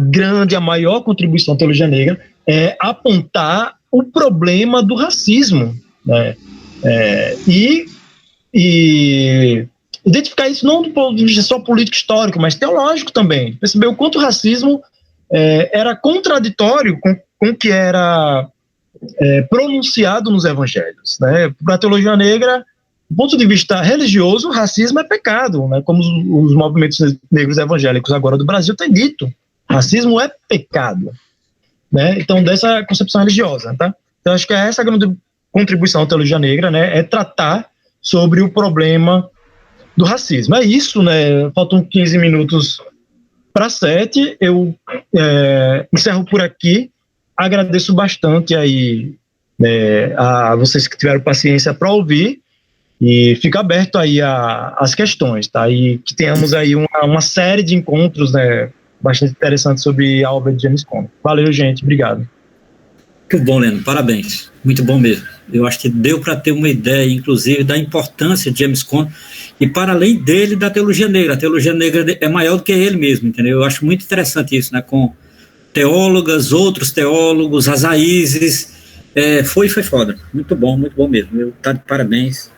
maior contribuição da teologia negra é apontar o problema do racismo, né? E identificar isso não do ponto de vista só político-histórico, mas teológico também. Perceber o quanto o racismo era contraditório com o que era pronunciado nos evangelhos, né? Para a teologia negra, do ponto de vista religioso, o racismo é pecado, né? Como os movimentos negros evangélicos agora do Brasil têm dito. Racismo é pecado, né? Então, dessa concepção religiosa, tá? Então, acho que essa a grande contribuição da teologia negra, né? É tratar sobre o problema do racismo. É isso, né? Faltam 15 minutos para 7. Eu encerro por aqui. Agradeço bastante aí a vocês que tiveram paciência para ouvir e fica aberto aí as questões, tá? E que tenhamos aí uma série de encontros, né, bastante interessantes sobre a obra de James Cone. Valeu, gente. Obrigado. Muito bom, Leno. Parabéns. Muito bom mesmo. Eu acho que deu para ter uma ideia, inclusive, da importância de James Cone e, para além dele, da teologia negra. A teologia negra é maior do que ele mesmo, entendeu? Eu acho muito interessante isso, né? Com teólogas, outros teólogos, as raízes. Foi foda. Muito bom mesmo. Eu tá de parabéns.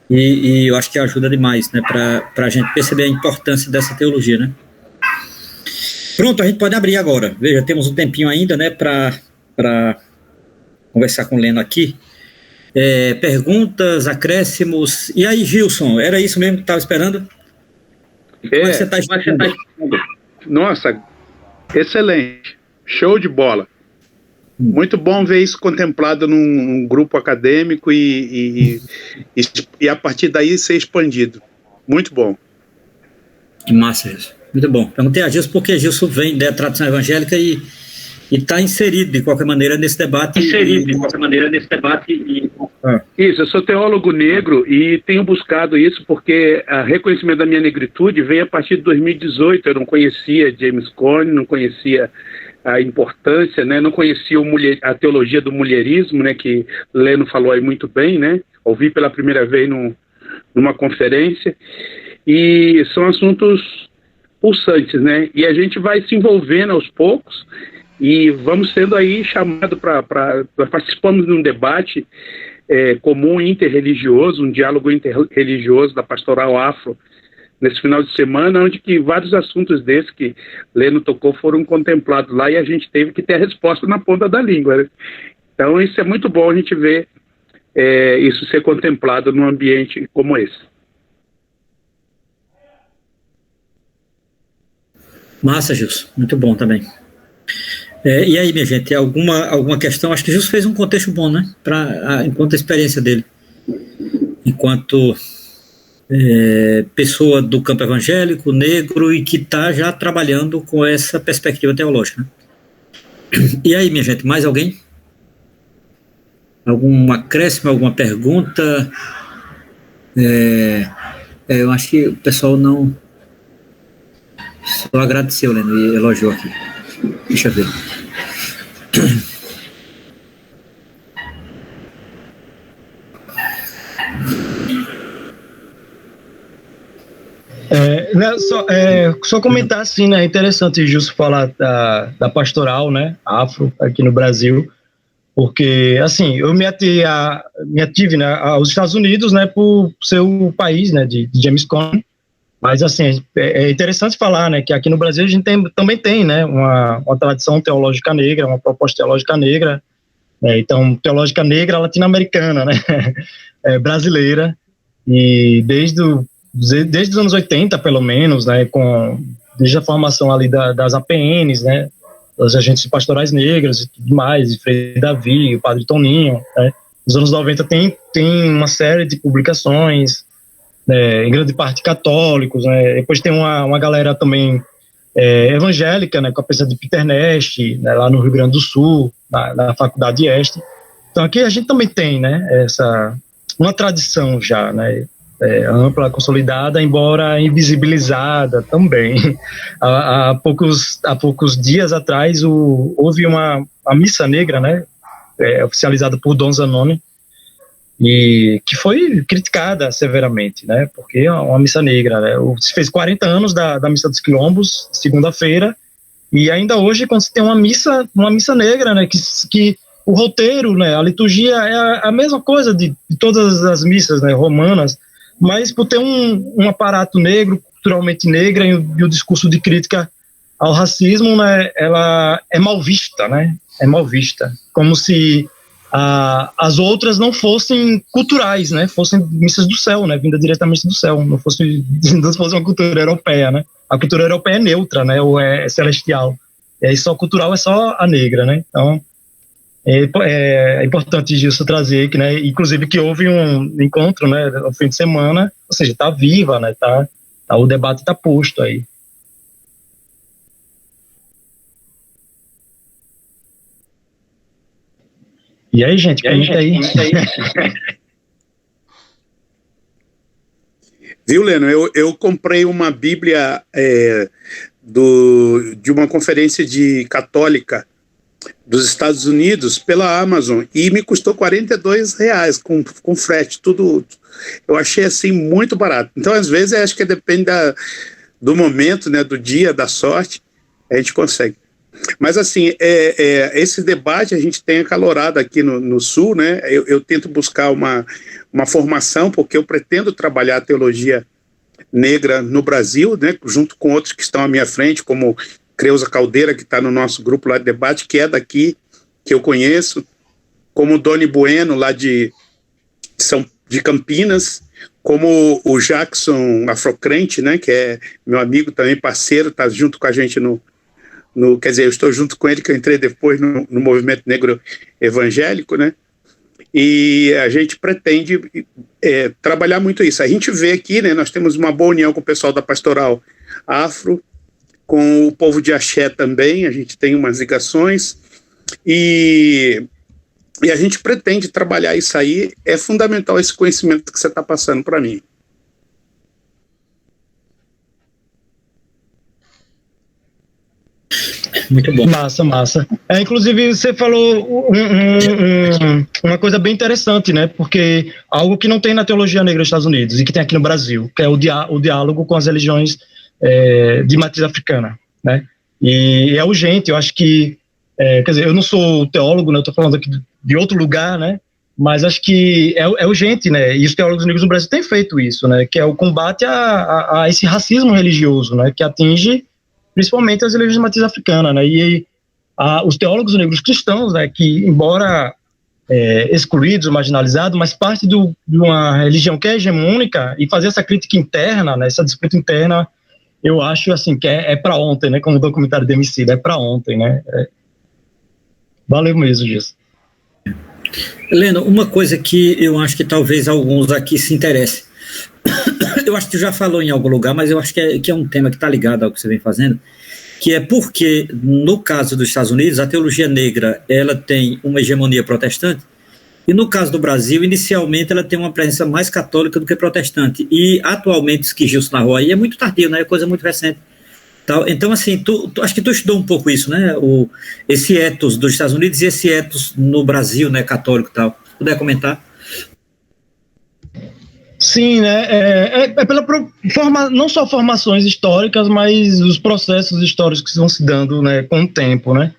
E eu acho que ajuda demais, né? Para a gente perceber a importância dessa teologia, né? Pronto, a gente pode abrir agora. Veja, temos um tempinho ainda, né? Para conversar com o Leno aqui. Perguntas, acréscimos. E aí, Gilson, era isso mesmo que estava esperando? Como é que você está esperando? Nossa, excelente. Show de bola. Muito bom ver isso contemplado num grupo acadêmico e a partir daí ser expandido. Muito bom. Que massa isso. Muito bom. Perguntei a Gilson porque Gilson vem da tradição evangélica e e está inserido, de qualquer maneira, nesse debate. Isso, eu sou teólogo negro e tenho buscado isso porque o reconhecimento da minha negritude veio a partir de 2018. Eu não conhecia James Cone, não conhecia a importância, né? Não conhecia a teologia do mulherismo, né? Que Leno falou aí muito bem, né? Ouvi pela primeira vez numa conferência, e são assuntos pulsantes, né? E a gente vai se envolvendo aos poucos e vamos sendo aí chamados para participarmos de um debate comum interreligioso, um diálogo interreligioso da Pastoral Afro, nesse final de semana, onde que vários assuntos desses que Leno tocou foram contemplados lá, e a gente teve que ter a resposta na ponta da língua, né? Então isso é muito bom a gente ver isso ser contemplado num ambiente como esse. Massa, Gilson, muito bom também. E aí, minha gente, alguma questão? Acho que Gilson fez um contexto bom, né? Enquanto a experiência dele, enquanto pessoa do campo evangélico, negro, e que está já trabalhando com essa perspectiva teológica, né? E aí, minha gente, mais alguém? Algum acréscimo, alguma pergunta? Eu acho que o pessoal não... Só agradeceu, Leno, e elogiou aqui. Deixa eu ver. Só comentar assim, né? É interessante, Gilson, falar da pastoral, né? Afro, aqui no Brasil, porque, assim, eu me ative, né, aos Estados Unidos, né? Por ser o país, né? De James Cone. Mas, assim, é interessante falar, né, que aqui no Brasil a gente também tem, né, uma tradição teológica negra, uma proposta teológica negra, né, então, teológica negra latino-americana, né, brasileira, e desde os anos 80, pelo menos, né, desde a formação ali das APNs, né, das agentes pastorais negras e tudo mais, e Frei Davi, o Padre Toninho, né, nos anos 90 tem uma série de publicações, em grande parte católicos, né? Depois tem uma galera também evangélica, né, com a presença de Peter Nest, né, lá no Rio Grande do Sul, na Faculdade Este. Então aqui a gente também tem, né, uma tradição já, né, ampla, consolidada, embora invisibilizada também. Há poucos dias atrás houve uma missa negra, né, oficializada por Dom Zanoni, e que foi criticada severamente, né, porque é uma missa negra, né, se fez 40 anos da Missa dos Quilombos, segunda-feira, e ainda hoje quando se tem uma missa negra, né, que o roteiro, né, a liturgia é a mesma coisa de todas as missas, né, romanas, mas por ter um aparato negro, culturalmente negra, e o discurso de crítica ao racismo, né, ela é mal vista, né, como se as outras não fossem culturais, né? Fossem missas do céu, né? Vinda diretamente do céu, não fosse uma cultura europeia, né? A cultura europeia é neutra, né? Ou é celestial. E aí só cultural é só a negra, né? Então é importante isso trazer, que, né? Inclusive que houve um encontro, né? No fim de semana, ou seja, está viva, né? O debate está posto aí. E aí, gente, comenta aí. Viu, Leno? Eu comprei uma Bíblia de uma conferência católica dos Estados Unidos pela Amazon e me custou R$42 com frete, tudo. Eu achei assim muito barato. Então, às vezes, acho que depende do momento, né, do dia, da sorte, a gente consegue. Mas, assim, esse debate a gente tem acalorado aqui no Sul, né? Eu tento buscar uma formação, porque eu pretendo trabalhar a teologia negra no Brasil, né? Junto com outros que estão à minha frente, como Creuza Caldeira, que está no nosso grupo lá de debate, que é daqui, que eu conheço, como Doni Bueno, lá de Campinas, como o Jackson Afrocrente, né? Que é meu amigo também, parceiro, está junto com a gente quer dizer, eu estou junto com ele, que eu entrei depois no movimento negro evangélico, né? E a gente pretende trabalhar muito isso. A gente vê aqui, né? Nós temos uma boa união com o pessoal da Pastoral Afro, com o povo de Axé também, a gente tem umas ligações, e a gente pretende trabalhar isso aí. É fundamental esse conhecimento que você está passando para mim. Muito bom. Massa. Inclusive, você falou uma coisa bem interessante, né? Porque algo que não tem na teologia negra dos Estados Unidos e que tem aqui no Brasil, que é o diálogo com as religiões de matriz africana, né? E é urgente, eu acho que, quer dizer, eu não sou teólogo, né? Eu estou falando aqui de outro lugar, né? Mas acho que é urgente, né? E os teólogos negros do Brasil têm feito isso, né? Que é o combate a esse racismo religioso, né? Que atinge principalmente as religiões de matriz africana, né? E os teólogos negros cristãos, né? Que, embora excluídos, marginalizados, mas parte de uma religião que é hegemônica, e fazer essa crítica interna, né? Essa disputa interna, eu acho assim que é para ontem, né? Como o documentário de Emicida, é para ontem, né? Valeu mesmo, Gilson. Helena, uma coisa que eu acho que talvez alguns aqui se interessem. Eu acho que tu já falou em algum lugar, mas eu acho que é um tema que está ligado ao que você vem fazendo, que é porque, no caso dos Estados Unidos, a teologia negra ela tem uma hegemonia protestante, e no caso do Brasil, inicialmente, ela tem uma presença mais católica do que protestante. E, atualmente, isso que Gilson narrou aí é muito tardio, né? É coisa muito recente. Então, assim, acho que tu estudou um pouco isso, né? Esse ethos dos Estados Unidos e esse ethos no Brasil, né? Católico e tal. Se puder comentar? Sim, né? Pela não só formações históricas, mas os processos históricos que vão se dando, né, com o tempo, né?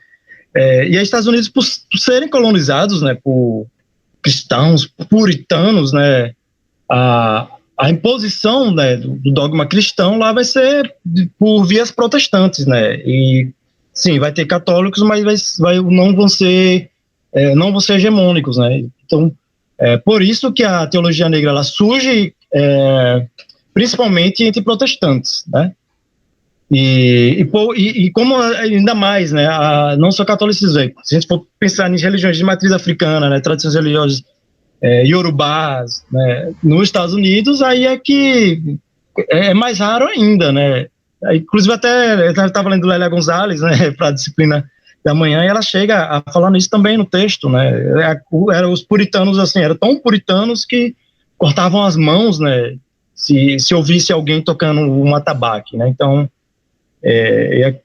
E os Estados Unidos, por serem colonizados, né, por cristãos, puritanos, né, a imposição, né, do dogma cristão lá vai ser por vias protestantes, né? E sim, vai ter católicos, mas não vão ser hegemônicos, né? Então, por isso que a teologia negra ela surge principalmente entre protestantes, né? E como ainda mais, né? Não só catolicismo, se a gente for pensar em religiões de matriz africana, né? Tradições religiosas iorubás, né? Nos Estados Unidos, aí é que é mais raro ainda, né? Inclusive até eu estava lendo Lélia Gonzalez, né? Para a disciplina da manhã, e ela chega a falar nisso também no texto, né? Os puritanos, assim, eram tão puritanos que cortavam as mãos, né? Se ouvisse alguém tocando um atabaque, né? Então,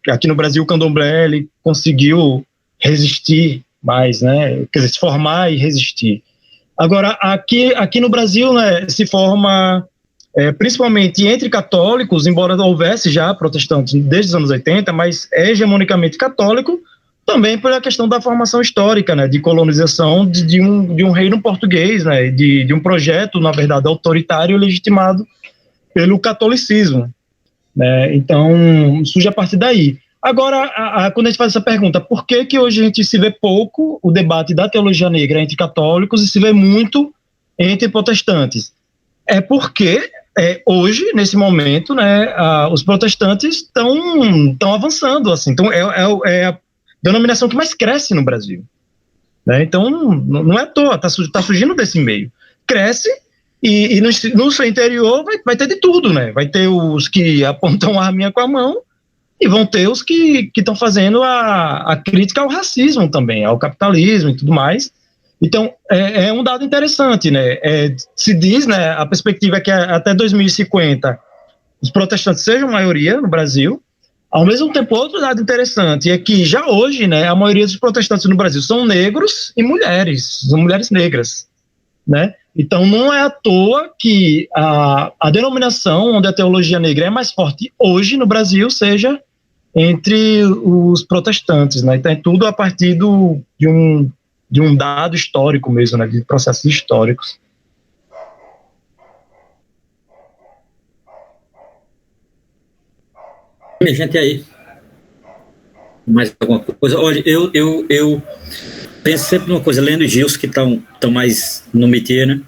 aqui no Brasil, o candomblé, ele conseguiu resistir mais, né? Quer dizer, se formar e resistir. Agora, aqui no Brasil, né, se forma principalmente entre católicos, embora houvesse já protestantes desde os anos 80, mas é hegemonicamente católico, também pela questão da formação histórica, né, de colonização de um reino português, né, de um projeto, na verdade, autoritário legitimado pelo catolicismo, né, então surge a partir daí. Agora, quando a gente faz essa pergunta, por que hoje a gente se vê pouco o debate da teologia negra entre católicos e se vê muito entre protestantes? É porque hoje, nesse momento, né, os protestantes estão avançando, assim, então é a denominação que mais cresce no Brasil, né? Então não é à toa, tá surgindo desse meio, cresce e no seu interior vai ter de tudo, né? Vai ter os que apontam a arminha com a mão e vão ter os que estão fazendo a crítica ao racismo também, ao capitalismo e tudo mais. Então é um dado interessante, né? Se diz, né, a perspectiva é que até 2050 os protestantes sejam maioria no Brasil. Ao mesmo tempo, outro dado interessante é que já hoje, né, a maioria dos protestantes no Brasil são negros e mulheres, são mulheres negras, né? Então não é à toa que a denominação onde a teologia negra é mais forte hoje no Brasil seja entre os protestantes, né? Então é tudo a partir de um dado histórico mesmo, né, de processos históricos. Minha gente aí, mais alguma coisa? Olha, eu penso sempre numa coisa, lendo Gilson, que estão mais no métier, né?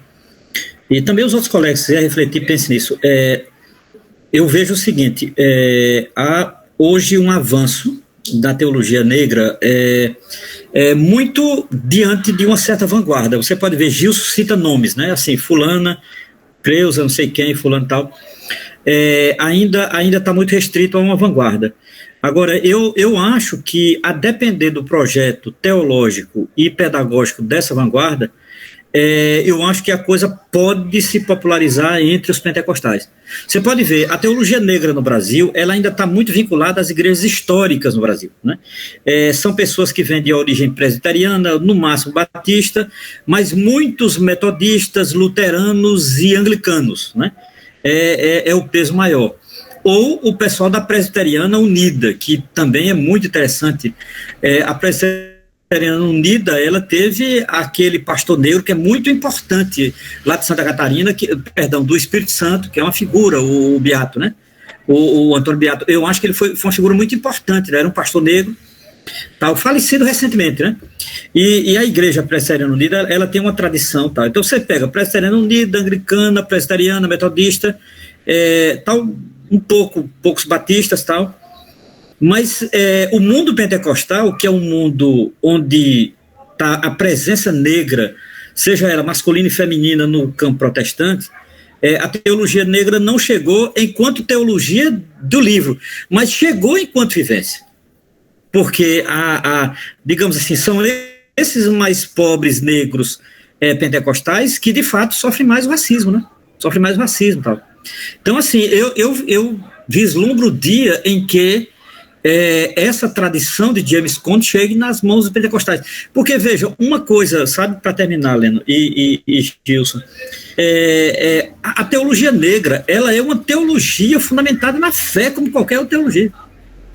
E também os outros colegas, se quiser refletir, pense nisso. Eu vejo o seguinte, há hoje um avanço da teologia negra muito diante de uma certa vanguarda. Você pode ver, Gilson cita nomes, né? Assim, fulana, Creuza, não sei quem, fulano e tal. Ainda está muito restrito a uma vanguarda. Agora, eu acho que, a depender do projeto teológico e pedagógico dessa vanguarda, eu acho que a coisa pode se popularizar entre os pentecostais. Você pode ver, a teologia negra no Brasil, ela ainda está muito vinculada às igrejas históricas no Brasil, né? São pessoas que vêm de origem presbiteriana, no máximo batista, mas muitos metodistas, luteranos e anglicanos, né? É o peso maior. Ou o pessoal da Presbiteriana Unida, que também é muito interessante. A Presbiteriana Unida, ela teve aquele pastor negro que é muito importante lá de Santa Catarina, do Espírito Santo, que é uma figura, o Beato, né? O Antônio Beato. Eu acho que ele foi uma figura muito importante, né? Era um pastor negro, tal, falecido recentemente, né? E a Igreja Presbiteriana Unida, ela tem uma tradição, tal. Então você pega Presbiteriana Unida, Anglicana, Presbiteriana, Metodista, tal, poucos batistas, tal. Mas o mundo pentecostal, que é um mundo onde está a presença negra, seja ela masculina e feminina no campo protestante, a teologia negra não chegou enquanto teologia do livro, mas chegou enquanto vivência. Porque, digamos assim, são esses mais pobres negros pentecostais que, de fato, sofrem mais o racismo, né? Sofrem mais o racismo e tal. Então, assim, eu vislumbro o dia em que essa tradição de James Cone chegue nas mãos dos pentecostais. Porque, veja, uma coisa, sabe, para terminar, Leno e Gilson, a teologia negra, ela é uma teologia fundamentada na fé, como qualquer outra teologia.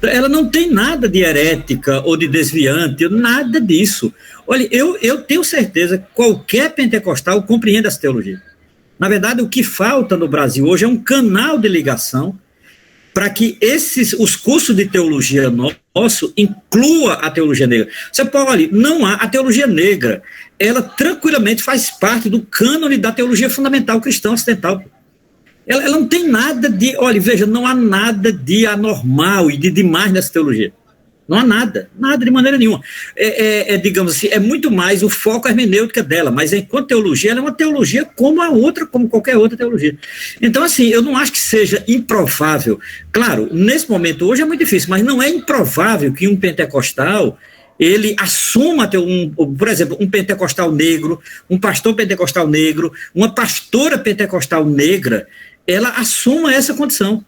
Ela não tem nada de herética ou de desviante, nada disso. Olha, eu tenho certeza que qualquer pentecostal compreende essa teologia. Na verdade, o que falta no Brasil hoje é um canal de ligação para que os cursos de teologia nosso inclua a teologia negra. Você pode, a teologia negra, ela tranquilamente faz parte do cânone da teologia fundamental cristã ocidental. Ela não tem nada de, veja, não há nada de anormal e de demais nessa teologia. Não há nada de maneira nenhuma. Digamos assim, é muito mais o foco hermenêutica dela, mas enquanto teologia, ela é uma teologia como qualquer outra teologia. Então, assim, eu não acho que seja improvável. Claro, nesse momento hoje é muito difícil, mas não é improvável que um pentecostal, ele assuma, por exemplo, um pentecostal negro, um pastor pentecostal negro, uma pastora pentecostal negra, ela assuma essa condição.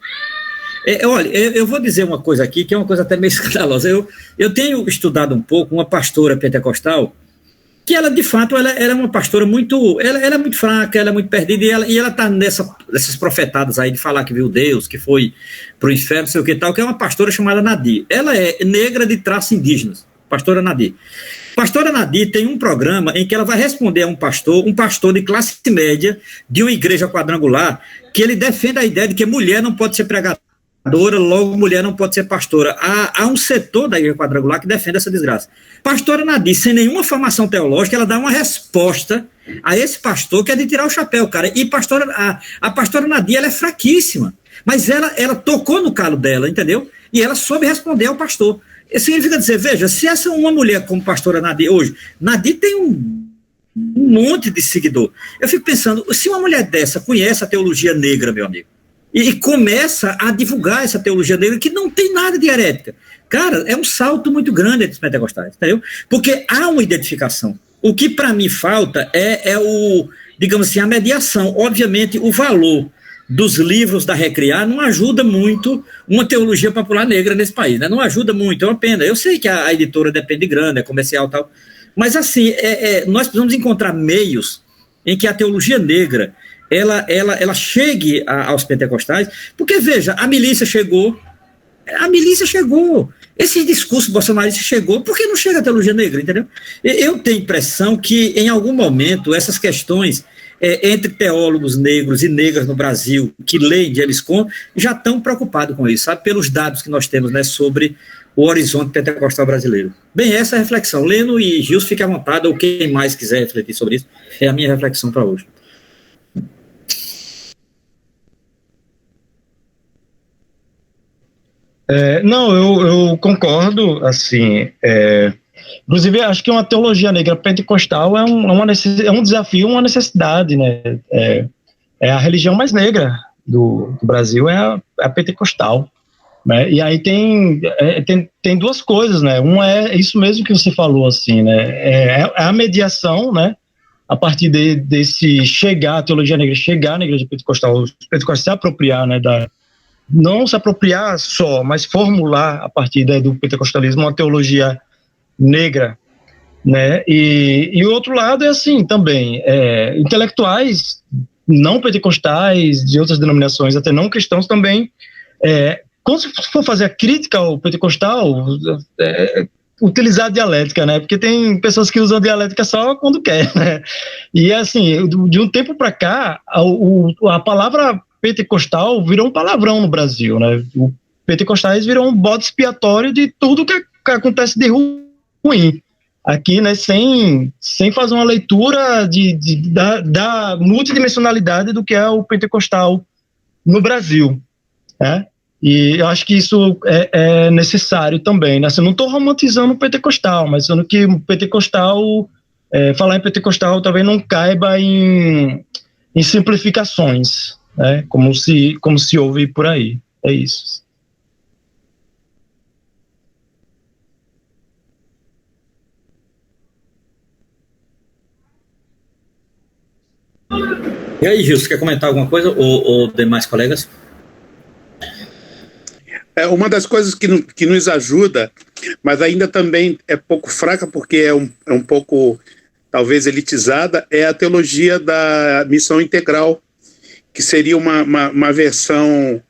Olha, eu vou dizer uma coisa aqui, que é uma coisa até meio escandalosa. Eu tenho estudado um pouco uma pastora pentecostal, que ela, de fato, ela é uma pastora muito... Ela é muito fraca, ela é muito perdida, e ela está nessas profetadas aí de falar que viu Deus, que foi para o inferno, não sei o que tal, que é uma pastora chamada Nadir. Ela é negra de traços indígenas, pastora Nadir. Pastora Nadir tem um programa em que ela vai responder a um pastor de classe média, de uma igreja quadrangular, que ele defende a ideia de que mulher não pode ser pregadora, logo mulher não pode ser pastora. Há um setor da igreja quadrangular que defende essa desgraça. Pastora Nadir, sem nenhuma formação teológica, ela dá uma resposta a esse pastor que é de tirar o chapéu, cara. E a pastora Nadir, ela é fraquíssima, mas ela tocou no calo dela, entendeu? E ela soube responder ao pastor. Isso significa dizer, veja, se essa uma mulher como pastora Nadir hoje, Nadir tem um monte de seguidor. Eu fico pensando, se uma mulher dessa conhece a teologia negra, meu amigo, e começa a divulgar essa teologia negra que não tem nada de herética. Cara, é um salto muito grande entre os pentecostais, entendeu? Porque há uma identificação. O que para mim falta digamos assim, a mediação. Obviamente, o valor dos livros da Recriar não ajuda muito uma teologia popular negra nesse país, né? Não ajuda muito, é uma pena. Eu sei que a editora depende de grana, é comercial e tal, mas assim, nós precisamos encontrar meios em que a teologia negra ela chegue aos pentecostais, porque, veja, a milícia chegou, esse discurso bolsonarista chegou, por que não chega a teologia negra, entendeu? Eu tenho a impressão que, em algum momento, essas questões entre teólogos negros e negras no Brasil, que leem James Cone, já estão preocupados com isso, sabe, pelos dados que nós temos, né, sobre o horizonte pentecostal brasileiro. Bem, essa é a reflexão. Leno e Gilson, fiquem à vontade, ou quem mais quiser refletir sobre isso, é a minha reflexão para hoje. Não, eu concordo, assim, inclusive acho que uma teologia negra pentecostal é um desafio, uma necessidade, né, a religião mais negra do Brasil é a pentecostal, né? E aí tem duas coisas, né? Uma é isso mesmo que você falou, assim, né? É a mediação, né? A partir desse chegar, a teologia negra chegar na igreja pentecostal, os pentecostais se apropriar, né? Não se apropriar só, mas formular a partir do pentecostalismo uma teologia negra, né? E o outro lado é assim também, intelectuais não pentecostais, de outras denominações, até não cristãos também, quando se for fazer a crítica ao pentecostal, utilizar a dialética, né? Porque tem pessoas que usam a dialética só quando quer, né? E assim, de um tempo para cá, a palavra pentecostal virou um palavrão no Brasil, né? O pentecostais virou um bode expiatório de tudo que acontece de ruim aqui, né? Sem fazer uma leitura da multidimensionalidade do que é o pentecostal no Brasil, né? E eu acho que isso é necessário também, né? Eu não estou romantizando o pentecostal, mas sendo que o pentecostal, falar em pentecostal talvez não caiba em simplificações, né? Como se ouve por aí. É isso. E aí, Gilson, quer comentar alguma coisa ou demais colegas? Uma das coisas que nos ajuda, mas ainda também é pouco fraca, porque é um pouco, talvez, elitizada, é a teologia da missão integral, que seria uma versão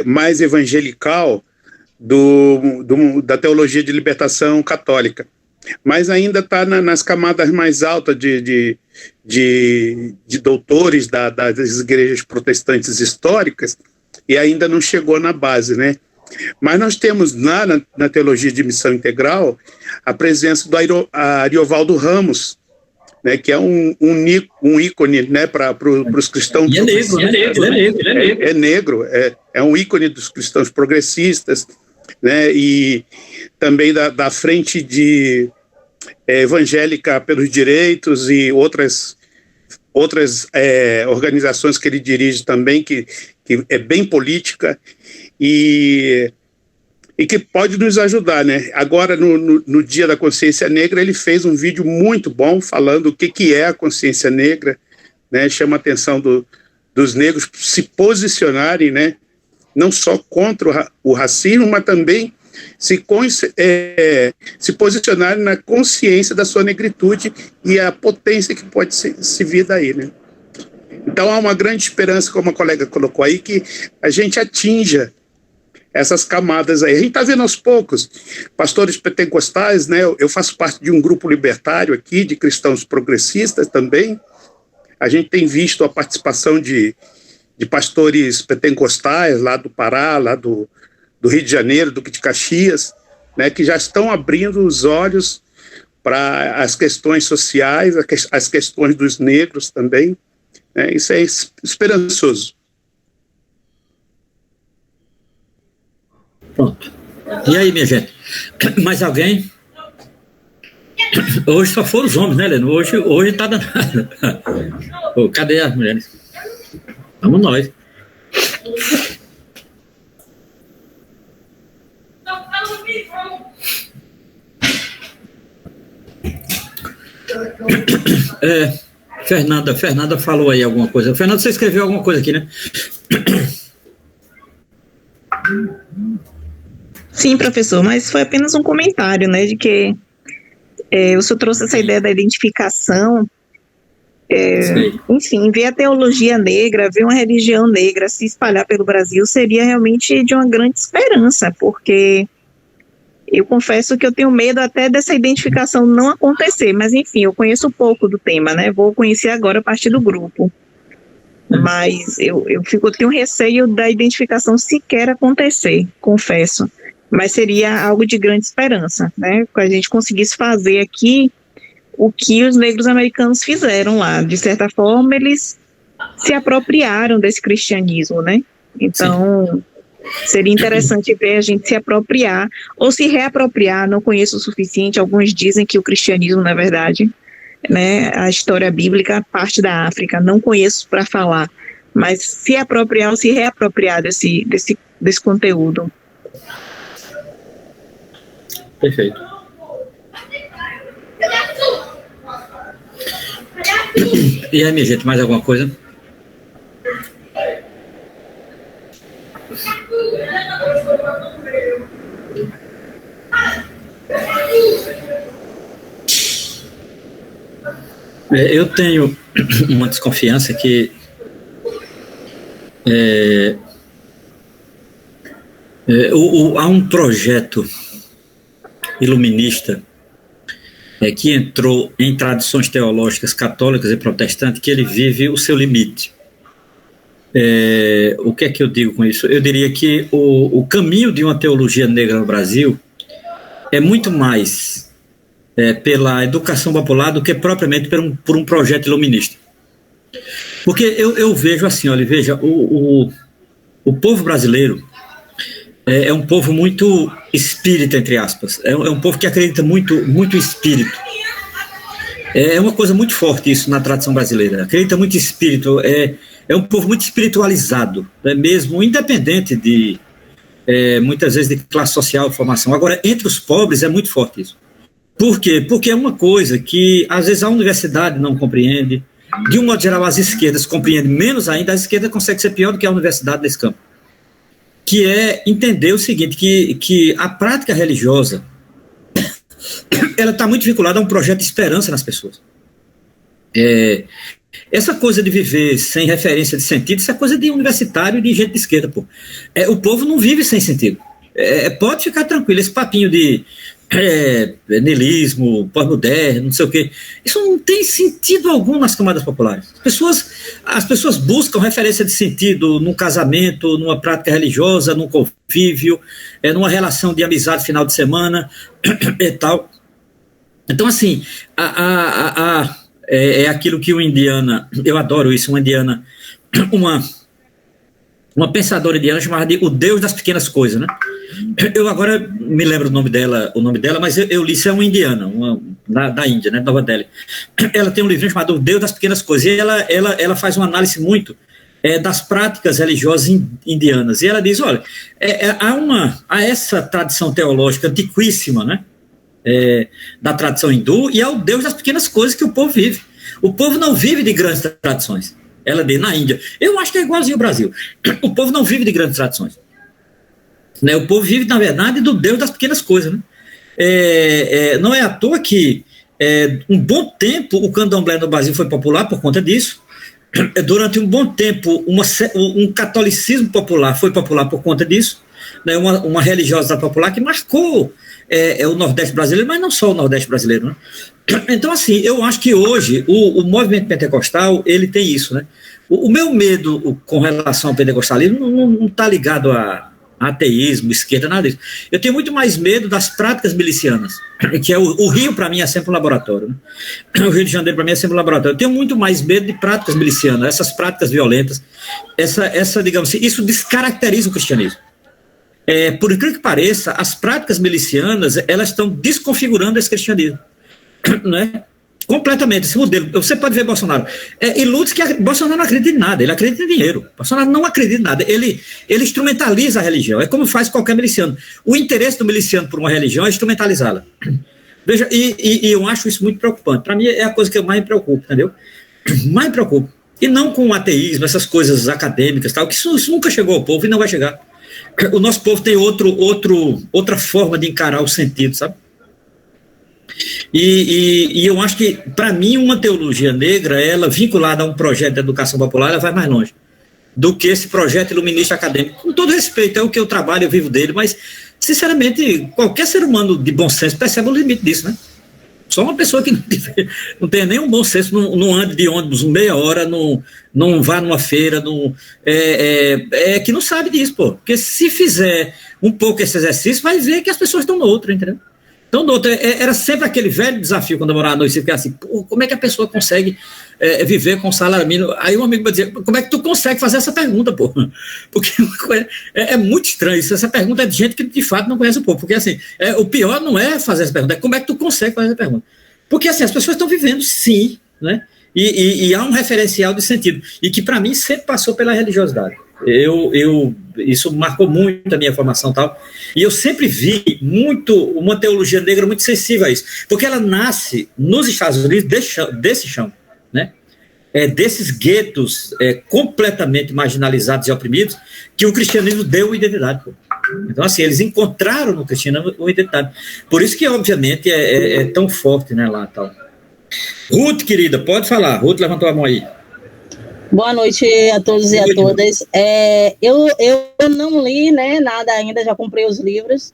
mais evangelical da teologia de libertação católica. Mas ainda está nas camadas mais altas de doutores das igrejas protestantes históricas, e ainda não chegou na base, né? Mas nós temos lá na teologia de missão integral a presença do Ariovaldo Ramos, né, que é um ícone, né, para os cristãos. E é negro, é um ícone dos cristãos progressistas, né, e também da frente evangélica pelos direitos e outras organizações que ele dirige também, que é bem política e que pode nos ajudar, né? Agora, no Dia da Consciência Negra, ele fez um vídeo muito bom falando o que é a consciência negra, né? Chama a atenção dos negros se posicionarem, né? Não só contra o racismo, mas também se posicionarem na consciência da sua negritude e a potência que pode se vir daí, né? Então há uma grande esperança, como a colega colocou aí, que a gente atinja essas camadas aí. A gente está vendo aos poucos pastores pentecostais, né? Eu faço parte de um grupo libertário aqui, de cristãos progressistas também. A gente tem visto a participação de pastores pentecostais lá do Pará, lá do Rio de Janeiro, do de Caxias, né? Que já estão abrindo os olhos para as questões sociais, as questões dos negros também. Isso é esperançoso. Pronto. E aí, minha gente? Mais alguém? Hoje só foram os homens, né, Leno? Hoje tá danado. Cadê as mulheres? Vamos nós. Fernanda falou aí alguma coisa. Fernanda, você escreveu alguma coisa aqui, né? Sim, professor, mas foi apenas um comentário, né, de que o senhor trouxe essa ideia da identificação, enfim, ver a teologia negra, ver uma religião negra se espalhar pelo Brasil seria realmente de uma grande esperança, porque eu confesso que eu tenho medo até dessa identificação não acontecer, mas enfim, eu conheço pouco do tema, né, vou conhecer agora a partir do grupo, mas eu tenho receio da identificação sequer acontecer, confesso, mas seria algo de grande esperança, né, que a gente conseguisse fazer aqui o que os negros americanos fizeram lá, de certa forma eles se apropriaram desse cristianismo, né, então... Sim. Seria interessante ver a gente se apropriar ou se reapropriar, não conheço o suficiente, alguns dizem que o cristianismo, na verdade, né, a história bíblica parte da África, não conheço para falar, mas se apropriar ou se reapropriar desse conteúdo. Perfeito. E aí, minha gente, mais alguma coisa? Eu tenho uma desconfiança que há um projeto iluminista que entrou em tradições teológicas católicas e protestantes, que ele vive o seu limite. O que é que eu digo com isso? Eu diria que o caminho de uma teologia negra no Brasil é muito mais pela educação popular do que propriamente por um projeto iluminista. Porque eu vejo assim, olha, veja, o povo brasileiro é um povo muito espírita, entre aspas. É um povo que acredita muito em espírito. É uma coisa muito forte isso na tradição brasileira. Acredita muito em espírito. É um povo muito espiritualizado, mesmo independente de, muitas vezes, de classe social, formação. Agora, entre os pobres é muito forte isso. Por quê? Porque é uma coisa que, às vezes, a universidade não compreende. De um modo geral, as esquerdas compreendem menos ainda. A esquerda consegue ser pior do que a universidade nesse campo. Que é entender o seguinte, que a prática religiosa ela está muito vinculada a um projeto de esperança nas pessoas. Essa coisa de viver sem referência de sentido, isso é coisa de universitário e de gente de esquerda, pô. O povo não vive sem sentido. Pode ficar tranquilo, esse papinho de niilismo, pós-moderno, não sei o quê, isso não tem sentido algum nas camadas populares. As pessoas buscam referência de sentido num casamento, numa prática religiosa, num convívio, numa relação de amizade final de semana e tal. Então, assim, é aquilo que o Indiana, eu adoro isso, uma indiana, uma pensadora indiana chamada de o Deus das Pequenas Coisas, né? Eu agora me lembro o nome dela, mas eu li, isso é uma indiana, da Índia, né, Nova Delhi. Ela tem um livro chamado O Deus das Pequenas Coisas, e ela faz uma análise muito das práticas religiosas indianas, e ela diz, olha, há essa tradição teológica antiquíssima, né, da tradição hindu, e é o Deus das pequenas coisas que o povo vive. O povo não vive de grandes tradições. Ela diz, na Índia, eu acho que é igualzinho ao Brasil, o povo não vive de grandes tradições. Né, o povo vive, na verdade, do Deus das pequenas coisas. Né? Não é à toa que, um bom tempo, o candomblé no Brasil foi popular por conta disso. Durante um bom tempo, um catolicismo popular foi popular por conta disso. Né? Uma religiosidade popular que marcou o Nordeste brasileiro, mas não só o Nordeste brasileiro. Né? Então, assim, eu acho que hoje o movimento pentecostal, ele tem isso. Né? O meu medo com relação ao pentecostalismo não está ligado a ateísmo, esquerda, nada disso. Eu tenho muito mais medo das práticas milicianas, que o Rio, para mim, é sempre um laboratório. Né? O Rio de Janeiro, para mim, é sempre um laboratório. Eu tenho muito mais medo de práticas milicianas, essas práticas violentas, digamos assim, isso descaracteriza o cristianismo. Por incrível que pareça, as práticas milicianas, elas estão desconfigurando esse cristianismo. Né? Completamente, esse modelo. Você pode ver Bolsonaro. Ilude que Bolsonaro não acredita em nada, ele acredita em dinheiro. Bolsonaro não acredita em nada, ele instrumentaliza a religião, é como faz qualquer miliciano. O interesse do miliciano por uma religião é instrumentalizá-la. Veja, e eu acho isso muito preocupante. Para mim é a coisa que eu mais me preocupo, entendeu? Mais me preocupo. E não com o ateísmo, essas coisas acadêmicas, tal, que isso nunca chegou ao povo e não vai chegar. O nosso povo tem outra forma de encarar o sentido, sabe? E eu acho que, para mim, uma teologia negra, ela vinculada a um projeto de educação popular, ela vai mais longe do que esse projeto iluminista acadêmico. Com todo respeito, é o que eu trabalho, eu vivo dele, mas, sinceramente, qualquer ser humano de bom senso percebe o limite disso, né? Só uma pessoa que não tem nenhum bom senso, não ande de ônibus meia hora, não vá numa feira, que não sabe disso, pô. Porque se fizer um pouco esse exercício, vai ver que as pessoas estão no outro, entendeu? Então, doutor, era sempre aquele velho desafio quando eu morava no Recife, que era assim, como é que a pessoa consegue viver com salário mínimo? Aí um amigo me dizia, como é que tu consegue fazer essa pergunta, pô? Porque é muito estranho isso, essa pergunta é de gente que de fato não conhece o povo, porque assim, o pior não é fazer essa pergunta, é como é que tu consegue fazer essa pergunta. Porque assim, as pessoas estão vivendo, sim, né? E há um referencial de sentido, e que para mim sempre passou pela religiosidade. Isso marcou muito a minha formação e tal, e eu sempre vi uma teologia negra muito sensível a isso, porque ela nasce nos Estados Unidos desse chão, né? Desses guetos completamente marginalizados e oprimidos, que o cristianismo deu identidade. Então, assim, eles encontraram no cristianismo uma identidade. Por isso que, obviamente, é tão forte, né, lá tal. Ruth, querida, pode falar. Ruth levantou a mão aí. Boa noite a todos e a todas. Eu não li, né, nada ainda, já comprei os livros,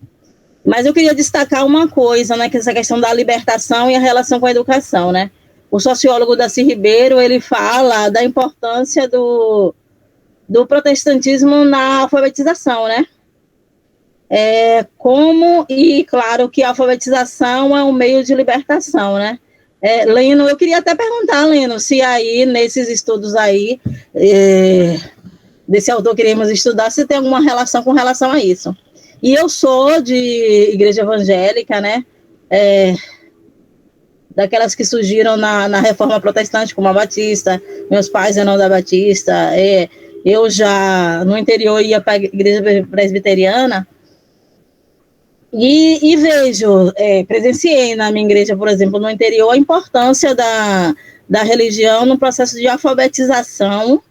mas eu queria destacar uma coisa, né, que é essa questão da libertação e a relação com a educação, né? O sociólogo Darcy Ribeiro, ele fala da importância do protestantismo na alfabetização, né? E claro que a alfabetização é um meio de libertação, né? Leno, eu queria até perguntar, Leno, se aí, nesses estudos aí, desse autor que queremos estudar, se tem alguma relação com relação a isso. E eu sou de igreja evangélica, né? Daquelas que surgiram na Reforma Protestante, como a Batista, meus pais eram da Batista, eu já, no interior, ia para a igreja presbiteriana, e vejo, presenciei na minha igreja, por exemplo, no interior, a importância da religião no processo de alfabetização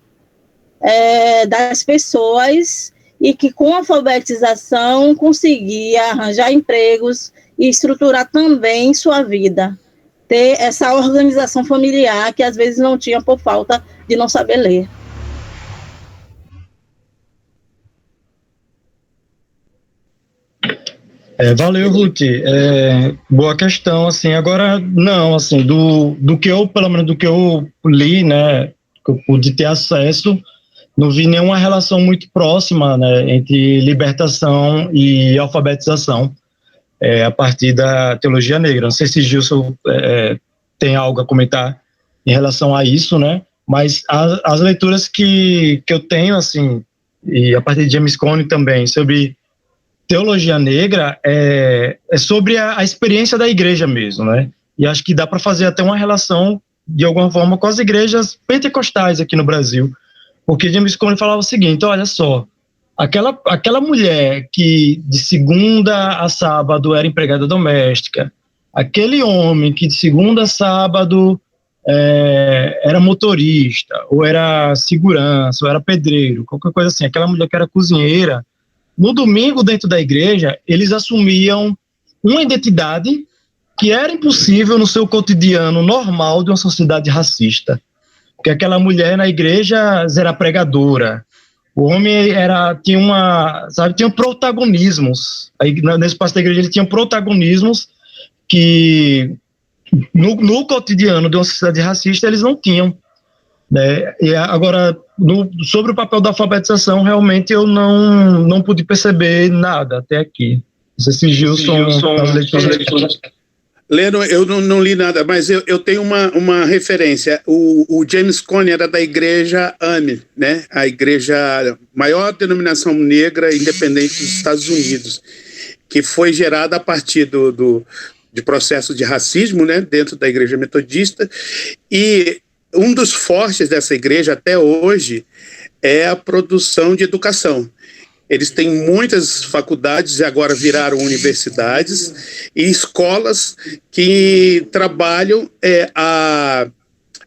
das pessoas, e que com a alfabetização conseguia arranjar empregos e estruturar também sua vida, ter essa organização familiar que às vezes não tinha por falta de não saber ler. Valeu, Ruth. Boa questão, assim, agora, não, assim, do que eu, pelo menos do que eu li, né, que eu pude ter acesso, não vi nenhuma relação muito próxima, né, entre libertação e alfabetização, a partir da teologia negra. Não sei se Gilson tem algo a comentar em relação a isso, né, mas as leituras que eu tenho, assim, e a partir de James Cone também, sobre teologia negra, é sobre a experiência da igreja mesmo, né? E acho que dá para fazer até uma relação, de alguma forma, com as igrejas pentecostais aqui no Brasil. Porque James Cone falava o seguinte: olha só, aquela mulher que de segunda a sábado era empregada doméstica, aquele homem que de segunda a sábado era motorista, ou era segurança, ou era pedreiro, qualquer coisa assim, aquela mulher que era cozinheira, no domingo, dentro da igreja, eles assumiam uma identidade que era impossível no seu cotidiano normal de uma sociedade racista. Porque aquela mulher na igreja era pregadora, o homem tinha protagonismos. Aí, nesse espaço da igreja, ele tinha protagonismos que no cotidiano de uma sociedade racista eles não tinham. E agora, sobre o papel da alfabetização, realmente eu não pude perceber nada até aqui. Não sei se Gilson Leno, eu não li nada, mas eu tenho uma referência. O James Cone era da igreja AME, né? A igreja maior denominação negra independente dos Estados Unidos, que foi gerada a partir de processo de racismo, né? Dentro da igreja metodista. E um dos fortes dessa igreja até hoje é a produção de educação. Eles têm muitas faculdades e agora viraram universidades e escolas que trabalham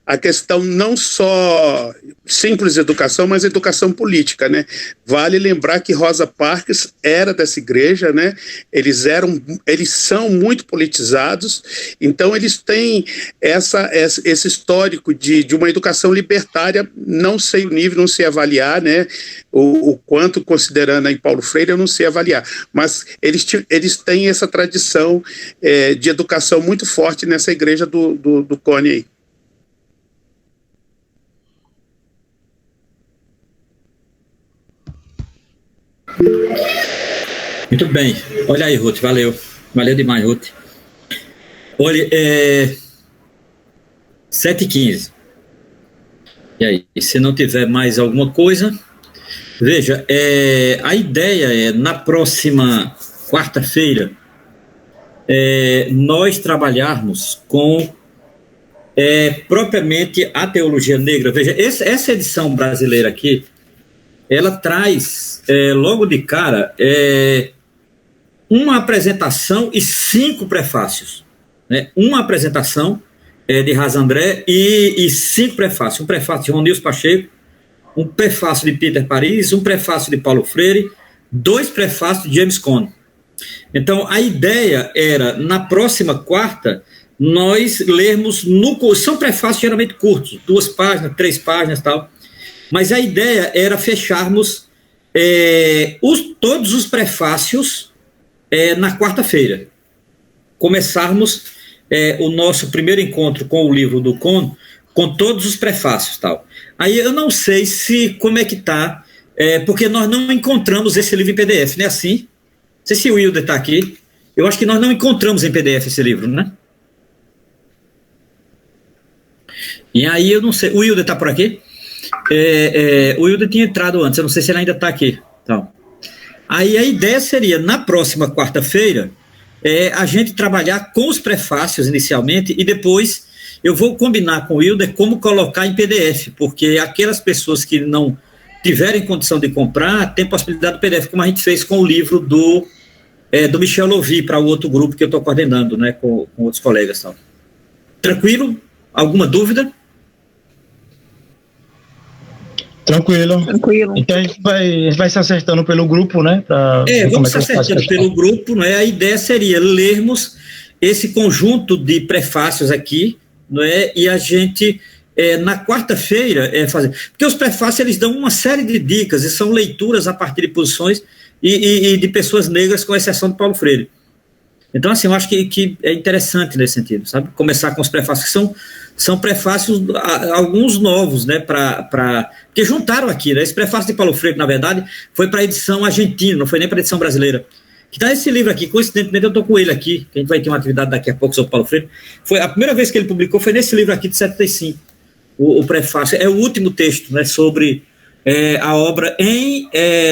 a questão não só simples educação, mas educação política, né? Vale lembrar que Rosa Parks era dessa igreja, né? Eles são muito politizados, então eles têm esse histórico de uma educação libertária. Não sei o nível, não sei avaliar, né? O quanto, considerando em Paulo Freire, eu não sei avaliar, mas eles têm essa tradição de educação muito forte nessa igreja do Cone aí. Muito bem. Olha aí, Ruth, valeu. Valeu demais, Ruth. Olha, 7h15. E aí, se não tiver mais alguma coisa, veja, a ideia na próxima quarta-feira, nós trabalharmos com propriamente a teologia negra. Veja, essa edição brasileira aqui, ela traz, logo de cara, uma apresentação e 5 prefácios. Né? Uma apresentação de Raz André e 5 prefácios. Um prefácio de Ronilson Pacheco, um prefácio de Peter Paris, um prefácio de Paulo Freire, 2 prefácios de James Cone. Então, a ideia era, na próxima quarta, nós lermos, são prefácios geralmente curtos, 2 páginas, 3 páginas e tal, mas a ideia era fecharmos todos os prefácios na quarta-feira. Começarmos o nosso primeiro encontro com o livro do Cone, com todos os prefácios e tal. Aí eu não sei como é que está, porque nós não encontramos esse livro em PDF, não é assim? Não sei se o Wilder está aqui. Eu acho que nós não encontramos em PDF esse livro, né? E aí eu não sei. O Wilder está por aqui? O Wilder tinha entrado antes, eu não sei se ele ainda está aqui. Então, aí a ideia seria, na próxima quarta-feira, a gente trabalhar com os prefácios inicialmente e depois eu vou combinar com o Wilder como colocar em PDF, porque aquelas pessoas que não tiverem condição de comprar, tem possibilidade do PDF, como a gente fez com o livro do Michel Louvi, para o outro grupo que eu estou coordenando, né, com outros colegas. Tal. Tranquilo? Alguma dúvida? Tranquilo. Então a gente vai se acertando pelo grupo, né? Vamos se acertando pelo grupo, né? A ideia seria lermos esse conjunto de prefácios aqui, não é? E a gente, na quarta-feira, fazer. Porque os prefácios eles dão uma série de dicas e são leituras a partir de posições e de pessoas negras, com exceção de Paulo Freire. Então, assim, eu acho que é interessante nesse sentido, sabe? Começar com os prefácios, que são prefácios, alguns novos, né? Porque juntaram aqui, né? Esse prefácio de Paulo Freire, na verdade, foi para a edição argentina, não foi nem para a edição brasileira. Que está esse livro aqui, coincidentemente eu estou com ele aqui, que a gente vai ter uma atividade daqui a pouco sobre Paulo Freire. A primeira vez que ele publicou foi nesse livro aqui de 75, o prefácio. É o último texto, né? Sobre a obra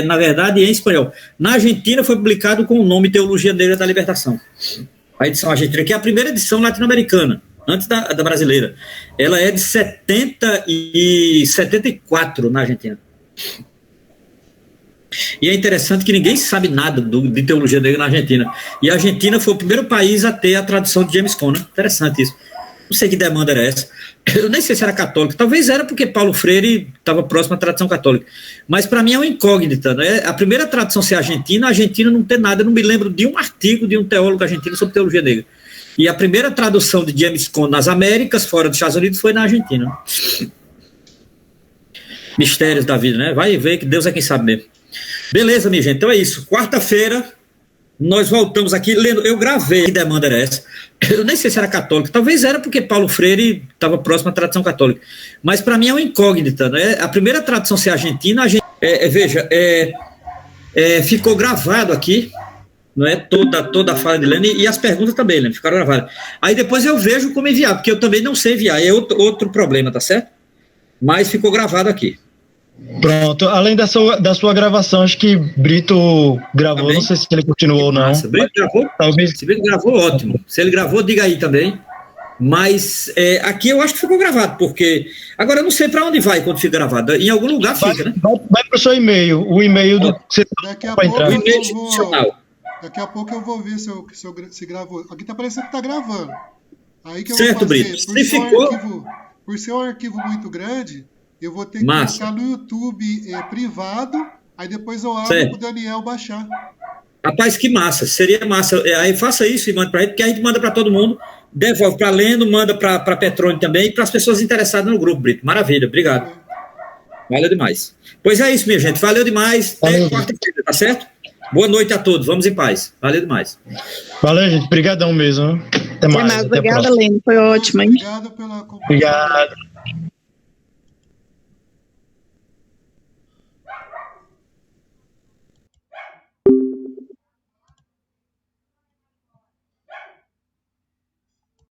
na verdade, em espanhol. Na Argentina foi publicado com o nome Teologia Negra da Libertação. A edição argentina, que é a primeira edição latino-americana, antes da brasileira. Ela é de 74 na Argentina. E é interessante que ninguém sabe nada de teologia negra na Argentina. E a Argentina foi o primeiro país a ter a tradução de James Cone. Interessante isso. Não sei que demanda era essa. Eu nem sei se era católica. Talvez era porque Paulo Freire estava próximo à tradição católica. Mas para mim é uma incógnita. Né? A primeira tradução ser argentina, a Argentina não tem nada. Eu não me lembro de um artigo de um teólogo argentino sobre teologia negra. E a primeira tradução de James Cone nas Américas, fora dos Estados Unidos, foi na Argentina. Mistérios da vida, né? Vai ver que Deus é quem sabe mesmo. Beleza, minha gente. Então é isso. Quarta-feira, nós voltamos aqui lendo. Eu gravei. Que demanda era essa? Eu nem sei se era católica. Talvez era porque Paulo Freire estava próximo à tradição católica. Mas para mim é uma incógnita. Né? A primeira tradução ser argentina, veja, ficou gravado aqui. Não é toda a fala de Lênin e as perguntas também, né? Ficaram gravadas. Aí depois eu vejo como enviar, porque eu também não sei enviar. É outro problema, tá certo? Mas ficou gravado aqui. Pronto, além da sua gravação, acho que Brito gravou, também. Não sei se ele continuou ou não. Nossa, Brito gravou? Talvez. Se Brito gravou, ótimo. Se ele gravou, diga aí também. Mas aqui eu acho que ficou gravado, porque agora eu não sei para onde vai quando fica gravado. Em algum lugar fica, né? Vai para o seu e-mail, o e-mail do que você vai entrar. O e-mail institucional. Daqui a pouco eu vou ver se gravou. Aqui tá parecendo que tá gravando. Aí que eu certo, vou fazer. Brito. Se ficou... Por ser um arquivo muito grande, eu vou ter que colocar no YouTube privado, aí depois eu abro para o Daniel baixar. Rapaz, que massa. Seria massa. Aí faça isso e manda para ele, porque a gente manda para todo mundo, devolve para Lendo, manda para Petrone também, e para as pessoas interessadas no grupo, Brito. Maravilha, obrigado. Valeu demais. Pois é isso, minha gente. Valeu demais. Até quarta-feira, tá certo? Boa noite a todos. Vamos em paz. Valeu demais. Valeu, gente. Obrigadão mesmo. Até mais. Obrigada, Lênin. Foi ótimo, hein? Obrigado pela companhia. Obrigado.